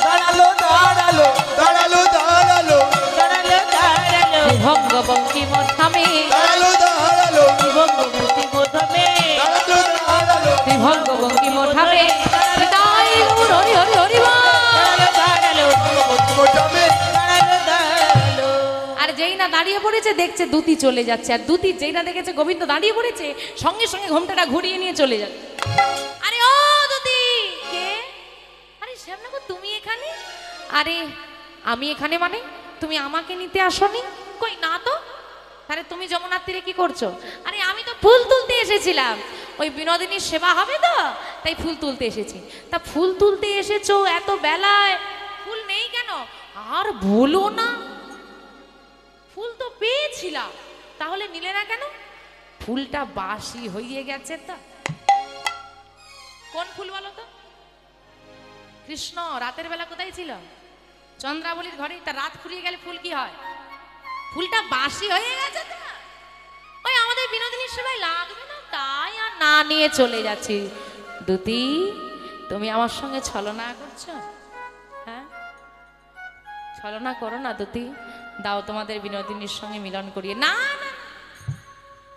দাঁড়ালো দাঁড়ালো দাঁড়ালো দাঁড়ালো দাঁড়ালো দাঁড়ালো, ভঙ্গবঙ্কি মথামে, দাঁড়ালো দাঁড়ালো ভঙ্গমূর্তি প্রথমে, দাঁড়ালো দাঁড়ালো ভঙ্গবঙ্কি মথামে, তাই হরি হরি হরি বল। দাঁড়ালো মোটামে দাঁড়ালো দাঁড়ালো, আর যেই না দাঁড়িয়ে পড়েছে দেখছে দুতি চলে যাচ্ছে, আর দুতি যেই না দেখেছে গোবিন্দ দাঁড়িয়ে পড়েছে, সঙ্গে সঙ্গে ঘোমটাটা ঘুরিয়ে নিয়ে চলে যাচ্ছে। আরে ও দুতি, কে? আরে শ্যামনগর তুমি এখানে? আরে আমি এখানে মানে তুমি আমাকে নিতে আসনি? কই না তো। তাহলে তুমি যমুনার তীরে কি করছো? আরে আমি তো ফুল তুলতে এসেছিলাম, ওই বিনোদিনীর সেবা হবে তো তাই ফুল তুলতে এসেছি। তা ফুল তুলতে এসেছো এত বেলায়, ফুল নেই কেন? আর বলো না, ফুল তো পেয়েছিলাম, তাহলে নিলে না কেন? ফুলটা বাসি হয়ে গেছে। তো কোন ফুল বলো তো? কৃষ্ণ রাতের বেলা কোথায় ছিল? চন্দ্রাবলীর ঘরে। তা রাত ফুরিয়ে গেলে ফুল কি হয়? ফুলটা বাসি হয়ে গেছে। তো ওই আমাদের বিনোদিনীর সেবায় লাগবে না, তাই আর না নিয়ে চলে যাচ্ছি। দুতি, তুমি আমার সঙ্গে ছলনা করছো? হ্যাঁ, ছলনা করো না দুতি, দাও তোমাদের বিনোদিনীর সঙ্গে মিলন করিয়ে। না না,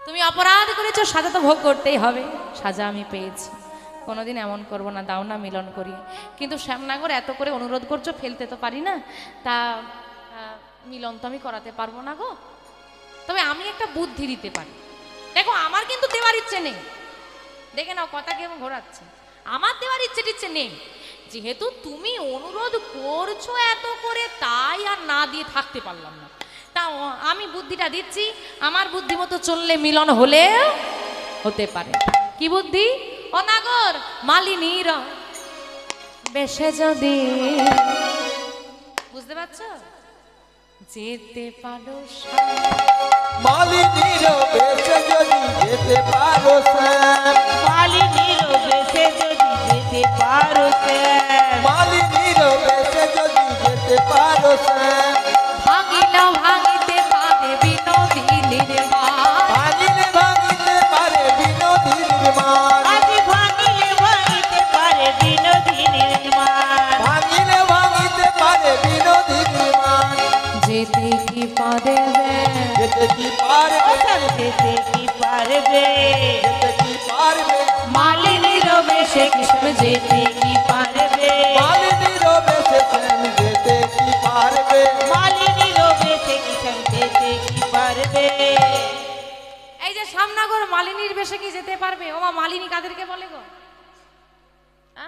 তুমি অপরাধ করেছো, সাজা তো ভোগ করতেই হবে, সাজা আমি পেয়েছি, কোনোদিন এমন করবো না, দাও না মিলন করিয়ে। কিন্তু শ্যামনগর এত করে অনুরোধ করছো, ফেলতে তো পারি না, তা মিলন তো আমি করাতে পারবো না গো। তবে আমি একটা বুদ্ধি দিতে পারি। দেখো আমার কিন্তু দেওয়ার ইচ্ছে নেই, দেখে নাও কথা কেমন ঘোরাচ্ছে। আমার দেওয়ার ইচ্ছে টিচ্ছে নেই, যেহেতু তুমি অনুরোধ করছো এত করে, তাই আর না দিয়ে থাকতে পারলাম না। তা আমি বুদ্ধিটা দিচ্ছি, আমার বুদ্ধি মতো চললে মিলন হলেও হতে পারে। কি বুদ্ধি? অনাগর মালিনীর বেশে যদি, বুঝতে পারছো, যেতে পারো মালিনীর বেশে যদি যেতে পারো শ্যাম, মালিনীর বেশে যদি যেতে পারো শ্যাম, মালিনীর বেশে যদি যেতে পারো শ্যাম, ভাঙিল ভাঙিতে পারে বিনোদিনীর মান, ভাঙিলে ভাঙিতে পারে বিনোদিনীর মান, আজ ভাঙিলে ভাঙিতে পারে বিনোদিনীর মান, ভাঙিলে ভাঙিতে পারে বিনোদিনীর মান, যেতে কি পারবে, যেতে কি পারবে, যেতে কি পারবে, যেতে কি পারবে, মালিনীর বেশে কৃষ্ণ যেতে কি পারবে, মালিনীর বেশে শ্যাম যেতে কি পারবে, মালিনীর বেশে কিষণ যেতে কি পারবে। এই যে শ্যামনগর মালিনীর বেশে কি যেতে পারবে? ওমা মালিনী কাদেরকে বলে গো? আ?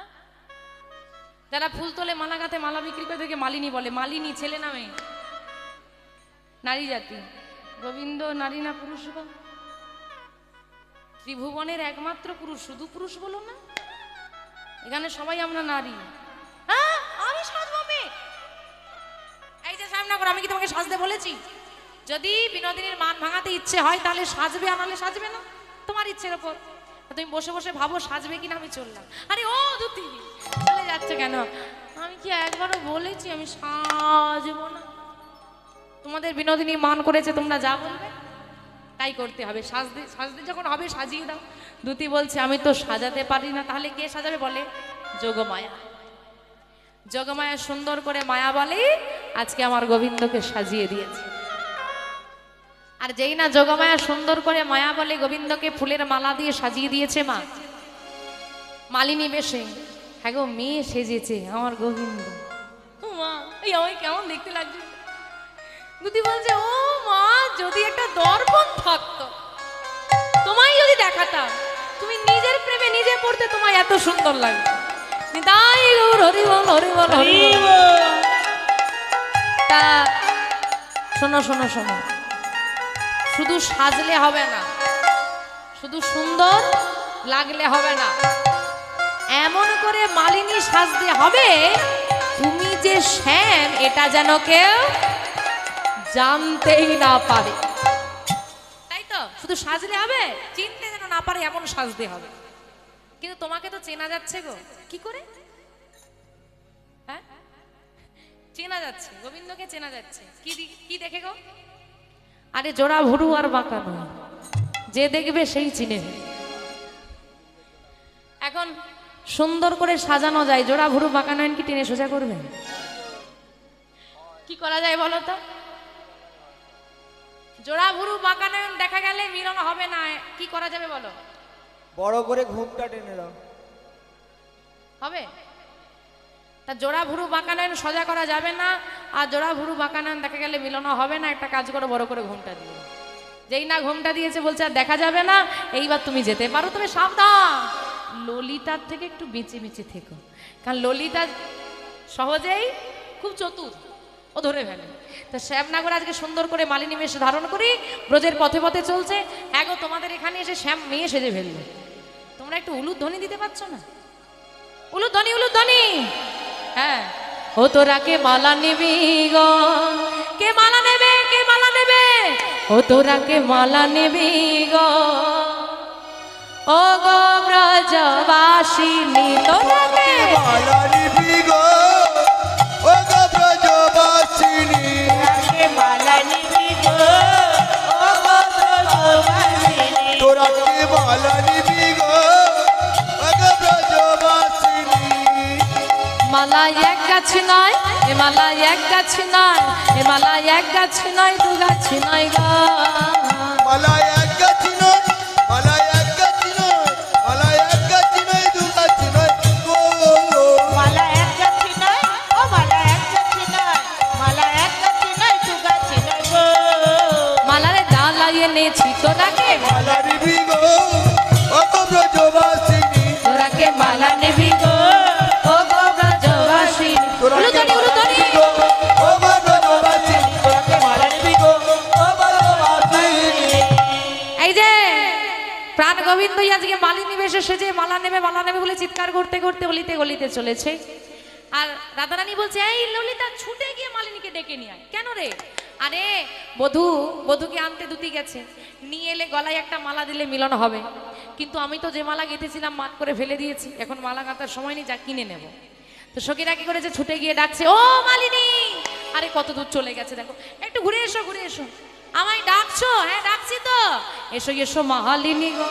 যারা ফুল তোলে, মালা গাঁথে, মালা বিক্রি করে তাদেরকে মালিনী বলে। মালিনী ছেলে নামে, নারী জাতি। গোবিন্দ নারী না পুরুষ গো? ত্রিভুবনের একমাত্র পুরুষ, শুধু পুরুষ বলো না, এখানে সবাই আমরা নারী। হ্যাঁ, আমি সাজবো মেয়ে। এই যে শ্যামনগর, আমি কি তোমাকে সাজতে বলেছি? যদি বিনোদিনীর মান ভাঙাতে ইচ্ছে হয় তাহলে সাজবে, আর নাহলে সাজবে না, তোমার ইচ্ছের ওপর। তুমি বসে বসে ভাবো সাজবে কিনা, আমি চললাম। আরে ও দুতি, চলে যাচ্ছে কেন? আমি কি একবারও বলেছি আমি সাজবো না? তোমাদের বিনোদিনী মান করেছে, তোমরা যা বলবে তাই করতে হবে। সাজতে সাজতে যখন হবে সাজিয়ে দাও। দুতি বলছে আমি তো সাজাতে পারি না, তাহলে কে সাজাবে? বলে যোগমায়া। যোগমায়া সুন্দর করে মায়া বলে আজকে আমার গোবিন্দকে সাজিয়ে দিয়েছে। আর যেই না যোগমায়া সুন্দর করে মায়া বলে গোবিন্দকে ফুলের মালা দিয়ে সাজিয়ে দিয়েছে মা মালিনী বেশে। হ্যাঁ গো, মেয়ে সেজেছে আমার গোবিন্দ। ও মা, এই আমায় কেমন দেখতে লাগছে। দুতি বলছে ও মা, যদি একটা দর্পণ থাকতো, তোমায় যদি দেখাতাম, তুমি নিজের প্রেমে নিজে পড়তে, তোমায় এত সুন্দর লাগতো। তাই গৌর হরি বল, হরি বল, হরি বল। তা শোনো শোনো শোনো, শুধু সাজলে হবে না, শুধু সুন্দর লাগলে হবে না, এমন করে মালিনী সাজতে হবে তুমি যে শ্যাম এটা যেন কেউ জানতেই না পারে। তাই তো, শুধু সাজলে হবে, চিনতে যেন না পারে এমন সাজতে হবে। কিন্তু তোমাকে তো চেনা যাচ্ছে গো, কি করে? হ্যাঁ, চেনা যাচ্ছে, গোবিন্দকে চেনা যাচ্ছে। কি দেখে গো? আরে জোড়া ভুরু আর বাঁকা নয়, যে দেখবে সেই চিনে। এখন সুন্দর করে সাজানো যায়, জোড়া ভুরু বাঁকা নয় কি টেনে সোজা করবে? কি করা যায় বলো তো? জোড়া ভুরু বাঁকা নয়ন দেখা গেলে মিলন হবে না, কি করা যাবে বলো? বড় করে ঘুমটা টেনে দাও, হবে? তা জোড়া ভুরু বাঁকা নয়ন সোজা করা যাবে না, আর জোড়া ভুরু বাঁকা নয়ন দেখা গেলে মিলন হবে না। একটা কাজ করো, বড় করে ঘুমটা দিয়ে। যেই না ঘুমটা দিয়েছে বলছে আর দেখা যাবে না, এইবার তুমি যেতে পারো, তবে সাবধান, ললিতার থেকে একটু বেঁচে বেঁচে থেকো। কারণ ললিতা সহজেই খুব চতুর, ও ধরে ফেলে। তো শ্যামনগর আজকে সুন্দর করে মালিনী বেশ ধারণ করি ব্রজের পথে পথে চলছে। হ্যাঁ গো, তোমাদের এখানে এসে শ্যাম মেয়ে সেজে ফেললো। তোমরা একটু উলুধ্বনি দিতে পারছো না? উলুধ্বনি, উলুধ্বনি। হ্যাঁ, ও তোরা কে মালা নিবি গো, কে মালা নেবে, কে মালা নেবে, ও তোরা কে মালা নিবি গো, ও গো ব্রজবাসিনী তোরা কে মালা নিবি গো, ও গো ব্রজবাসিনী। রাগে মালা নিবি গো, ও গো ব্রজবাসিনী। তোরা কে মালা নিবি গো, ও গো ব্রজবাসিনী। মালা এক গাছ নয়, এ মালা এক গাছ নয়, এ মালা এক গাছ নয়, দু গাছ নয় গো। মালা এক গাছি নয়, মালা এক গাছি নয়, মালা এক গাছি নয়, দু গাছি নয় গো। মালা এক গাছি নয়, ও মালা এক গাছি নয়, মালা এক গাছি নয়, দু গাছি নয় গো। মালারে ডালা এনেছি তোরা কে মালা নিবি গো, ও গো ব্রজবাসিনী। তোরা কে মালা নেবি গো, ও গো ব্রজবাসিনী। তোরা কে উলুধ্বনি, মালা উলুধ্বনি। নিবি গো, ও গো ব্রজবাসিনী। তোরা কে মালা নিবি গো, ও ব্রজবাসিনী। এই যে প্রাণ গোবিন্দই আজকে মালিনী বেশে সেজে মালা নেবে, মালা নেবে বলে চিৎকার করতে করতে গলিতে গলিতে চলেছে। আর রাধারানী বলছে, এই ললিতা ছুটে গিয়ে মালিনীকে ডেকে নিয়ে আয়। কেন রে? আরে বধূকে আনতে দুতি গেছে, নিয়ে এলে গলায় একটা মালা দিলে মিলন হবে। কিন্তু আমি তো যে মালা গেঁথেছিলাম মাত করে ফেলে দিয়েছি, এখন মালা গাঁথার সময় নেই, যা কিনে নেব। তো সখীরা কি করেছে, ছুটে গিয়ে ডাকছে, ও মালিনী। আরে কত দূর চলে গেছে দেখো, একটু ঘুরে এসো, ঘুরে এসো। আমায় ডাকছো? হ্যাঁ ডাকছি তো। এসো এসো মালিনী গো,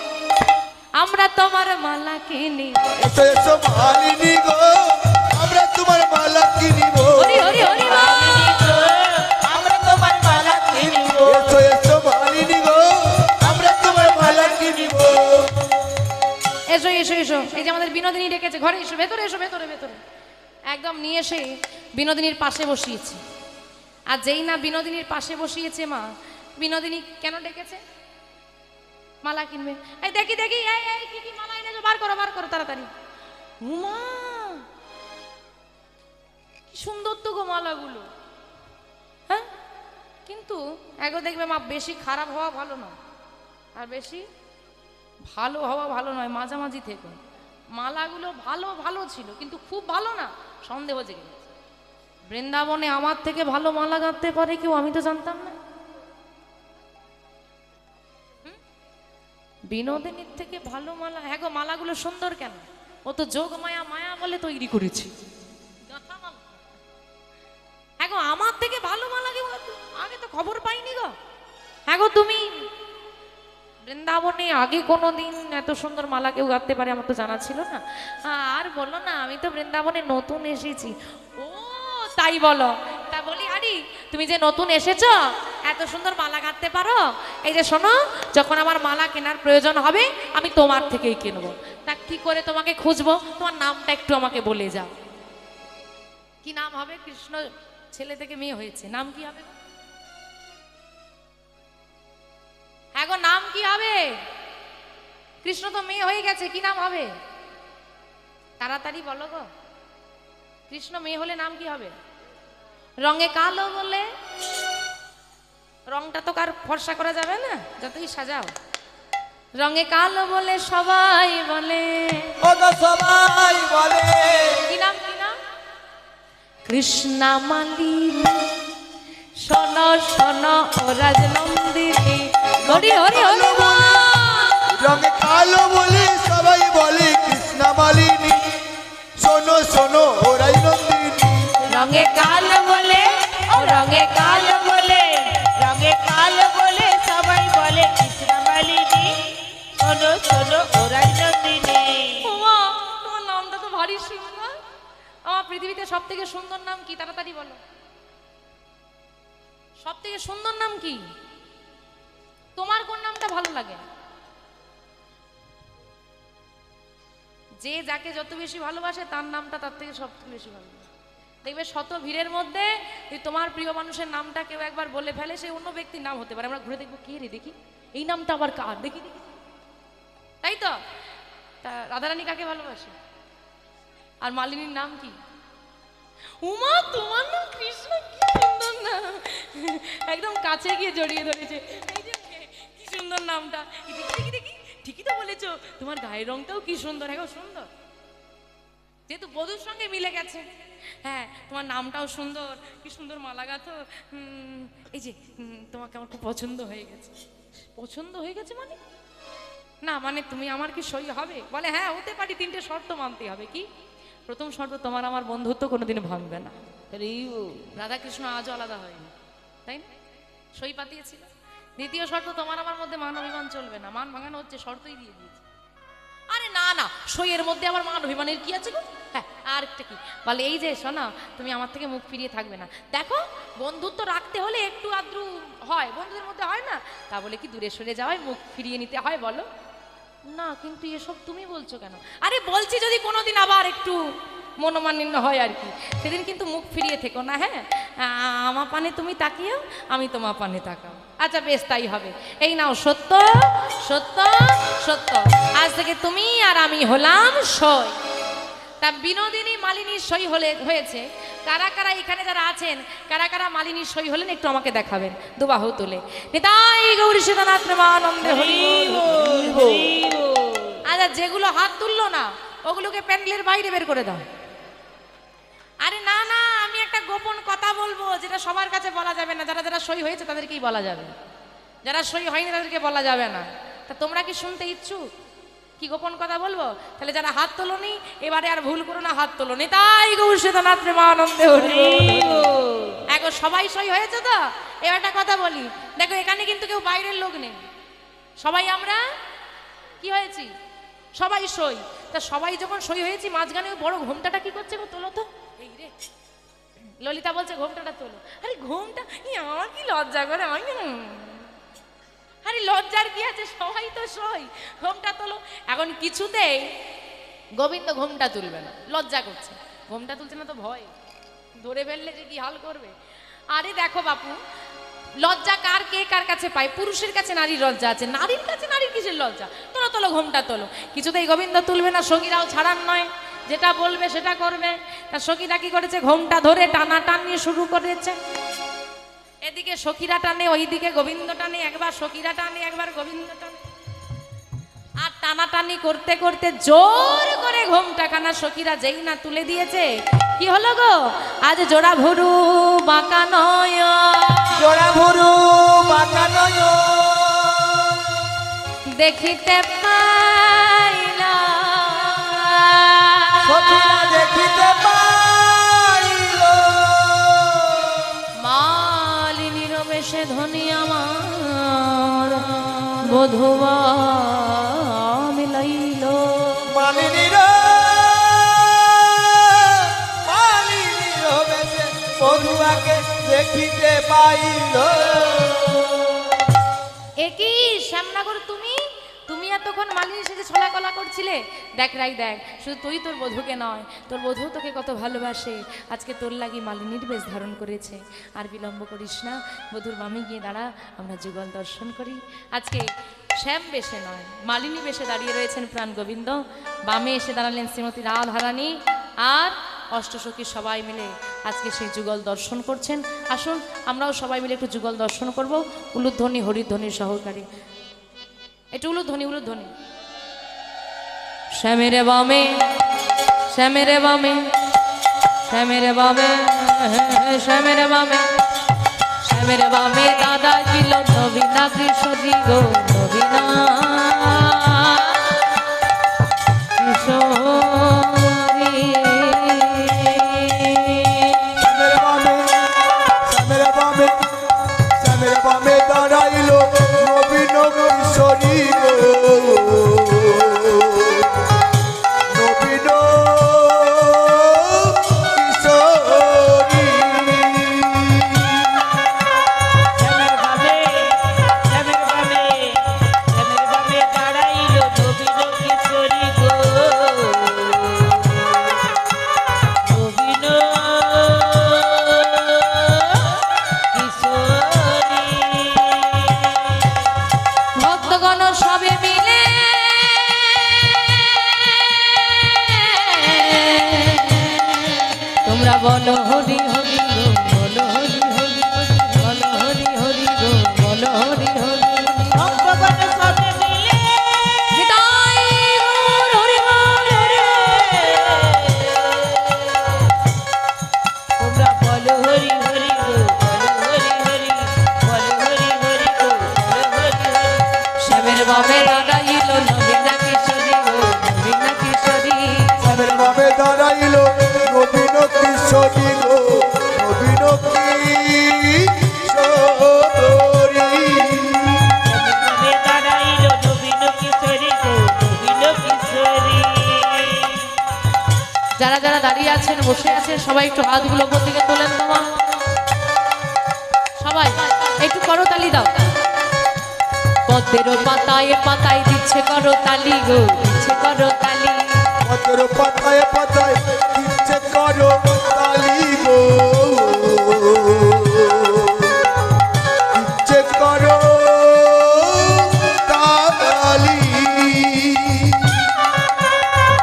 আমরা তোমার মালা কিনি। এসো এসো মালিনী গো, আমরা তোমার মালা কিনিব। হরি হরি হরি বল। আমরা তোমার মালা কিনিব। এসো এসো মালিনী গো, আমরা তোমার মালা কিনিব। এসো এসো এসো। এই যে আমাদের বিনোদিনী ডেকেছে, ঘরে এসো, ভেতরে এসো, ভেতরে ভেতরে। একদম নিয়ে এসে বিনোদিনীর পাশে বসিয়েছি। আর যেই না বিনোদিনীর পাশে বসিয়েছে মা, বিনোদিনী কেন ডেকেছে? মালা কিনবে। এই দেখি দেখি, এই এই কি কি মালা এনেছো, বার করো, বার করো তাড়াতাড়ি। উমা, কি সুন্দর তো গো মালাগুলো। হ্যাঁ, কিন্তু এগো দেখবে মা, বেশি খারাপ হওয়া ভালো নয়, আর বেশি ভালো হওয়া ভালো নয়, মাঝামাঝি থেকে। মালাগুলো ভালো ভালো ছিল, কিন্তু খুব ভালো না, সন্দেহ জেগে গেছে। বৃন্দাবনে আমার থেকে ভালো মালা গাঁথতে পারে কেউ, আমি তো জানতাম না। বিনোদিনীর থেকে ভালো মালা। হ্যাঁ গো, মালাগুলো সুন্দর কেন? ও তো যোগ মায়া, মায়া বলে তৈরি করেছি। হ্যাঁ গো, আমার থেকে ভালো মালা কেউ আগে তো খবর পাইনি গো। হ্যাঁ গো, তুমি বৃন্দাবনে আগে কোনো দিন এত সুন্দর মালা কেউ গাঁথতে পারে আমার তো জানা ছিল না। আর বলো না, আমি তো বৃন্দাবনে নতুন এসেছি। ও তাই বলো? তা বলি, আরে তুমি যে নতুন এসেছো, এত সুন্দর মালা গাঁথতে পারো, এই যে শোনো, যখন আমার মালা কেনার প্রয়োজন হবে আমি তোমার থেকেই কিনবো। তা কি করে তোমাকে খুঁজবো? তোমার নামটা একটু আমাকে বলে যাও। কি নাম হবে? কৃষ্ণ ছেলে থেকে মেয়ে হয়েছে, নাম কি হবে? হ্যাঁ গো, নাম কি হবে? কৃষ্ণ তো মেয়ে হয়ে গেছে, কি নাম হবে? তাড়াতাড়ি বলো গো। কৃষ্ণ মেয়ে হলে নাম কি হবে? রঙে কালো বলে, রংটা তো কার ফর্সা করা যাবে না, যতই সাজাও। রঙে কালো বলে সবাই বলে, ও গো সবাই বলে। কি নাম, কি নাম? কৃষ্ণা মালিনী, শোনো শোনো ও রাজনন্দিনী। হরি হরি হরি বল। রঙে কালো বলে সবাই বলে, কৃষ্ণা মালিনী, শোনো শোনো ও রাজনন্দিনী। রঙে কালো বলে, ও রঙে কালো বলে, রঙে কালো বলে সবাই বলে, কৃষ্ণ মালিনী, শোনো শোনো ও রাজনন্দিনী। ওমা, তোমার নামটা তো ভারী সুন্দর। আমার পৃথিবীতে সব থেকে সুন্দর নাম কি? তাড়াতাড়ি বলো। সব থেকে সুন্দর নাম কি? তোমার কোন নামটা ভালো লাগে? যে যাকে যত বেশি ভালোবাসে তার নামটা তার থেকে সব থেকে বেশি ভালো লাগে। দেখবে শত ভিড়ের মধ্যে যদি তোমার প্রিয় মানুষের নামটা কেউ একবার বলে ফেলে, সে অন্য ব্যক্তির নাম হতে পারে। আমরা ঘুরে দেখবো, কে রে, দেখি এই নামটা আবার কার, দেখি দেখি। তাই তো? তা রাধারানী কাকে ভালোবাসে? আর মালিনীর নাম কি? উমা, তোমার নাম কৃষ্ণ, কি সুন্দর না। একদম কাছে গিয়ে জড়িয়ে ধরেছে। এই যে কি সুন্দর নামটা। দেখি দেখি দেখি, ঠিকই তো বলেছো, তোমার গায়ের রংটাও কি সুন্দর, হ্যাঁ সুন্দর, যেহেতু বধূর সঙ্গে মিলে গেছে। হ্যাঁ, তোমার নামটাও সুন্দর, কি সুন্দর মালা গাঁথো। এই যে তোমাকে আমার খুব পছন্দ হয়ে গেছে। পছন্দ হয়ে গেছে মানে? না মানে তুমি আমার কি সই হবে? বলে হ্যাঁ হতে পারি, 3টে শর্ত মানতে হবে। কি? প্রথম শর্ত, তোমার আমার বন্ধুত্ব কোনোদিন ভাঙবে না। রাধাকৃষ্ণ আজও আলাদা হয়নি, তাই না? সই পাতিয়েছিল। দ্বিতীয় শর্ত, তোমার আমার মধ্যে মান অভিমান চলবে না। মান ভাঙানো হচ্ছে, শর্তই দিয়ে দিয়েছে। আরে না না, সইয়ের মধ্যে আবার মান অভিমানের কি আছে গো? হ্যাঁ, আর একটা কি বলে, এই যে শোনো, তুমি আমার থেকে মুখ ফিরিয়ে থাকবে না। দেখো, বন্ধুত্ব রাখতে হলে একটু আদ্রু হয়, বন্ধুদের মধ্যে হয় না? তা বলে কি দূরে সরে যাওয়ায় মুখ ফিরিয়ে নিতে হয় বলো? না, কিন্তু এসব তুমি বলছো কেন? আরে বলছি, যদি কোনোদিন আবার একটু মনোমালিন্য হয় আর কি, সেদিন কিন্তু মুখ ফিরিয়ে থেকো না। হ্যাঁ, আমার পানে তুমি তাকিয়েও, আমি তোমার পানে তাকাও। আচ্ছা বেশ, তাই হবে। এই নাও, সত্য সত্য সত্য, আজ থেকে তুমি আর আমি হলাম সই। তা বিনোদিনী মালিনীর সই হয়েছে। কারা কারা এখানে যারা আছেন, কারা কারা মালিনীর সই হলেন একটু আমাকে দেখাবেন দুবাহু তুলে। নিতাই গৌরী সীতানাথ প্রেমানন্দে হরি বল। আচ্ছা, যেগুলো হাত তুললো না ওগুলোকে প্যান্ডেলের বাইরে বের করে দাও। আরে না না, আমি একটা গোপন কথা বলবো, যেটা সবার কাছে বলা যাবে না। যারা যারা সই হয়েছে তাদেরকেই বলা যাবে, যারা সই হয়নি তাদেরকে বলা যাবে না। তা তোমরা কি শুনতে ইচ্ছুক? কি গোপন কথা বলবো? তাহলে যারা হাত তোলনি, এবারে আর ভুল করো না, হাত তোলো। নিতাই গৌর সীতানাথ প্রেমানন্দে হরি বল। এখন সবাই সই হয়েছে তো? এবার একটা কথা বলি, দেখো এখানে কিন্তু কেউ বাইরের লোক নেই, সবাই আমরা কি হয়েছি? সবাই সই। তা সবাই যখন সই হয়েছি, মাঝখানে ওই বড় ঘোমটাটা কি করছে গো? তোলো তো। এই রে, ললিতা বলছে ঘোমটাটা তোলো। আরে ঘোমটা, আমার কি লজ্জা করে। আরে লজ্জার কি আছে, সবাই তো সই, ঘোমটা তোলো। এখন কিছুতেই গোবিন্দ ঘোমটা তুলবে না, লজ্জা করছে। ঘোমটা তুলছে না তো ভয়, ধরে ফেললে যে কি হাল করবে। আরে দেখো বাপু, লজ্জা কার কে কার কাছে পায়? পুরুষের কাছে নারীর লজ্জা আছে, নারীর কাছে নারীর কিসের লজ্জা? তোলো তোলো, ঘোমটা তোলো। কিছুতেই গোবিন্দ তুলবে না, সখীরাও ছাড়ার নয়, যেটা বলবে সেটা করবে। তা সখীরা কি করেছে? ঘোমটা ধরে টানাটানি শুরু করেছে। এদিকে সখীরা টানে, ওইদিকে গোবিন্দ টানে, একবার সখীরা টানে, একবার গোবিন্দ টানে। আর টানাটানি করতে করতে জোর করে ঘোমটাখানা সখীরা যেই না তুলে দিয়েছে, কি হলো গো? আজ জোড়া ভুরু বাঁকা নয়, জোড়া ভুরু বাঁকা নয়, দেখিতে পাইলা, সখীরা দেখিতে পাইল। মালিনীর বেশে ধনী আমার বধুয়া মিলাইল। মালিনীর বেশে বধুয়াকে দেখিতে পাইল। একই শ্যামনগর, তুমি তুমি এতক্ষণ মালিনী সেজে ছলা কলা করছিলে। দেখ রাই দেখ, শুধু তুই তোর বধূকে নয়, তোর বধূ তোকে কত ভালোবাসে। আজকে তোর লাগি মালিনীর বেশ ধারণ করেছে। আর বিলম্ব করিস না, বধূর বামে গিয়ে দাঁড়া, আমরা যুগল দর্শন করি। আজকে শ্যাম বেশে নয়, মালিনী বেশে দাঁড়িয়ে রয়েছেন প্রাণ গোবিন্দ। বামে এসে দাঁড়ালেন শ্রীমতী রাধারানী, আর অষ্টসখী সবাই মিলে আজকে সেই যুগল দর্শন করছেন। আসুন আমরাও সবাই মিলে একটু যুগল দর্শন করব, উলুধ্বনি হরিধ্বনির সহকারে। একটু উলুধ্বনি, উলুধ্বনি। শ্যামের বামে, শ্যামের বামে, শ্যামের বামে, শ্যামের বামে, শ্যামের বামে দাদা ছিল নবীনা কৃষ্ণজি গো, নবীনা কিশোরী। শ্যামের বামে দাঁড়াইল নবীন কিশোরী গো, নবীন কিশোরী। শ্যামের বামে, শ্যামের বামে, শ্যামের বামে বল হরি হরি গো বল হরি হরি বল হরি হরি গো বল হরি হরি ভক্তগণ সবে মিলে নিতাই গৌর হরি বল হরি তোমরা বলো হরি হরি গো বলো হরি হরি বলো হরি হরি গো বলো হরি হরি শ্যামের বামে দাঁড়াইল নবীনা কিশোরী গো নবীনা কিশোরী শ্যামের বামে দাঁড়াইল নবীন কিশোরী গো নবীন কিশোরী নবীনে দাঁড়াইলো নবীন কিশোরী গো নবীন কিশোরী যারা যারা দাঁড়িয়ে আছেন বসে আছেন সবাই একটু হাতগুলো উপর দিকে তোলেন তোমার সবাই একটু করতালি দাও পদ্মের পাতায় পাতায় দিচ্ছে করতালি গো দিচ্ছে করতালি পত্র পাতায় পাতায় ইচ্ছে করো তালি গো ইচ্ছে করো তালি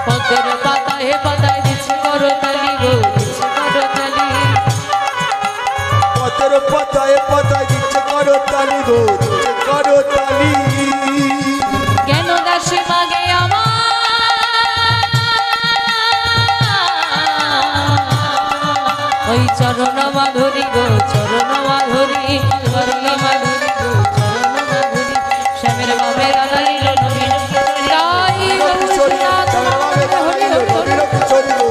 পদ্মের পাতায় পাতায় দিচ্ছে করতালি গো দিচ্ছে করতালি পত্র পাতায় পাতায় ইচ্ছে করো তালি গো ইচ্ছে করো তালি কেন দাসী মাগে আমার ওই চরণ মাধুরী গো চরণ মাধুরী চরণ মাধুরী গো চরণ মাধুরী শ্যামের বামে দাঁড়াইল নবীন কিশোরী গাইল কিশোরী নাথ শ্যামের বামে হরি দাঁড়াইল হরি হরি নবীন কিশোরী গো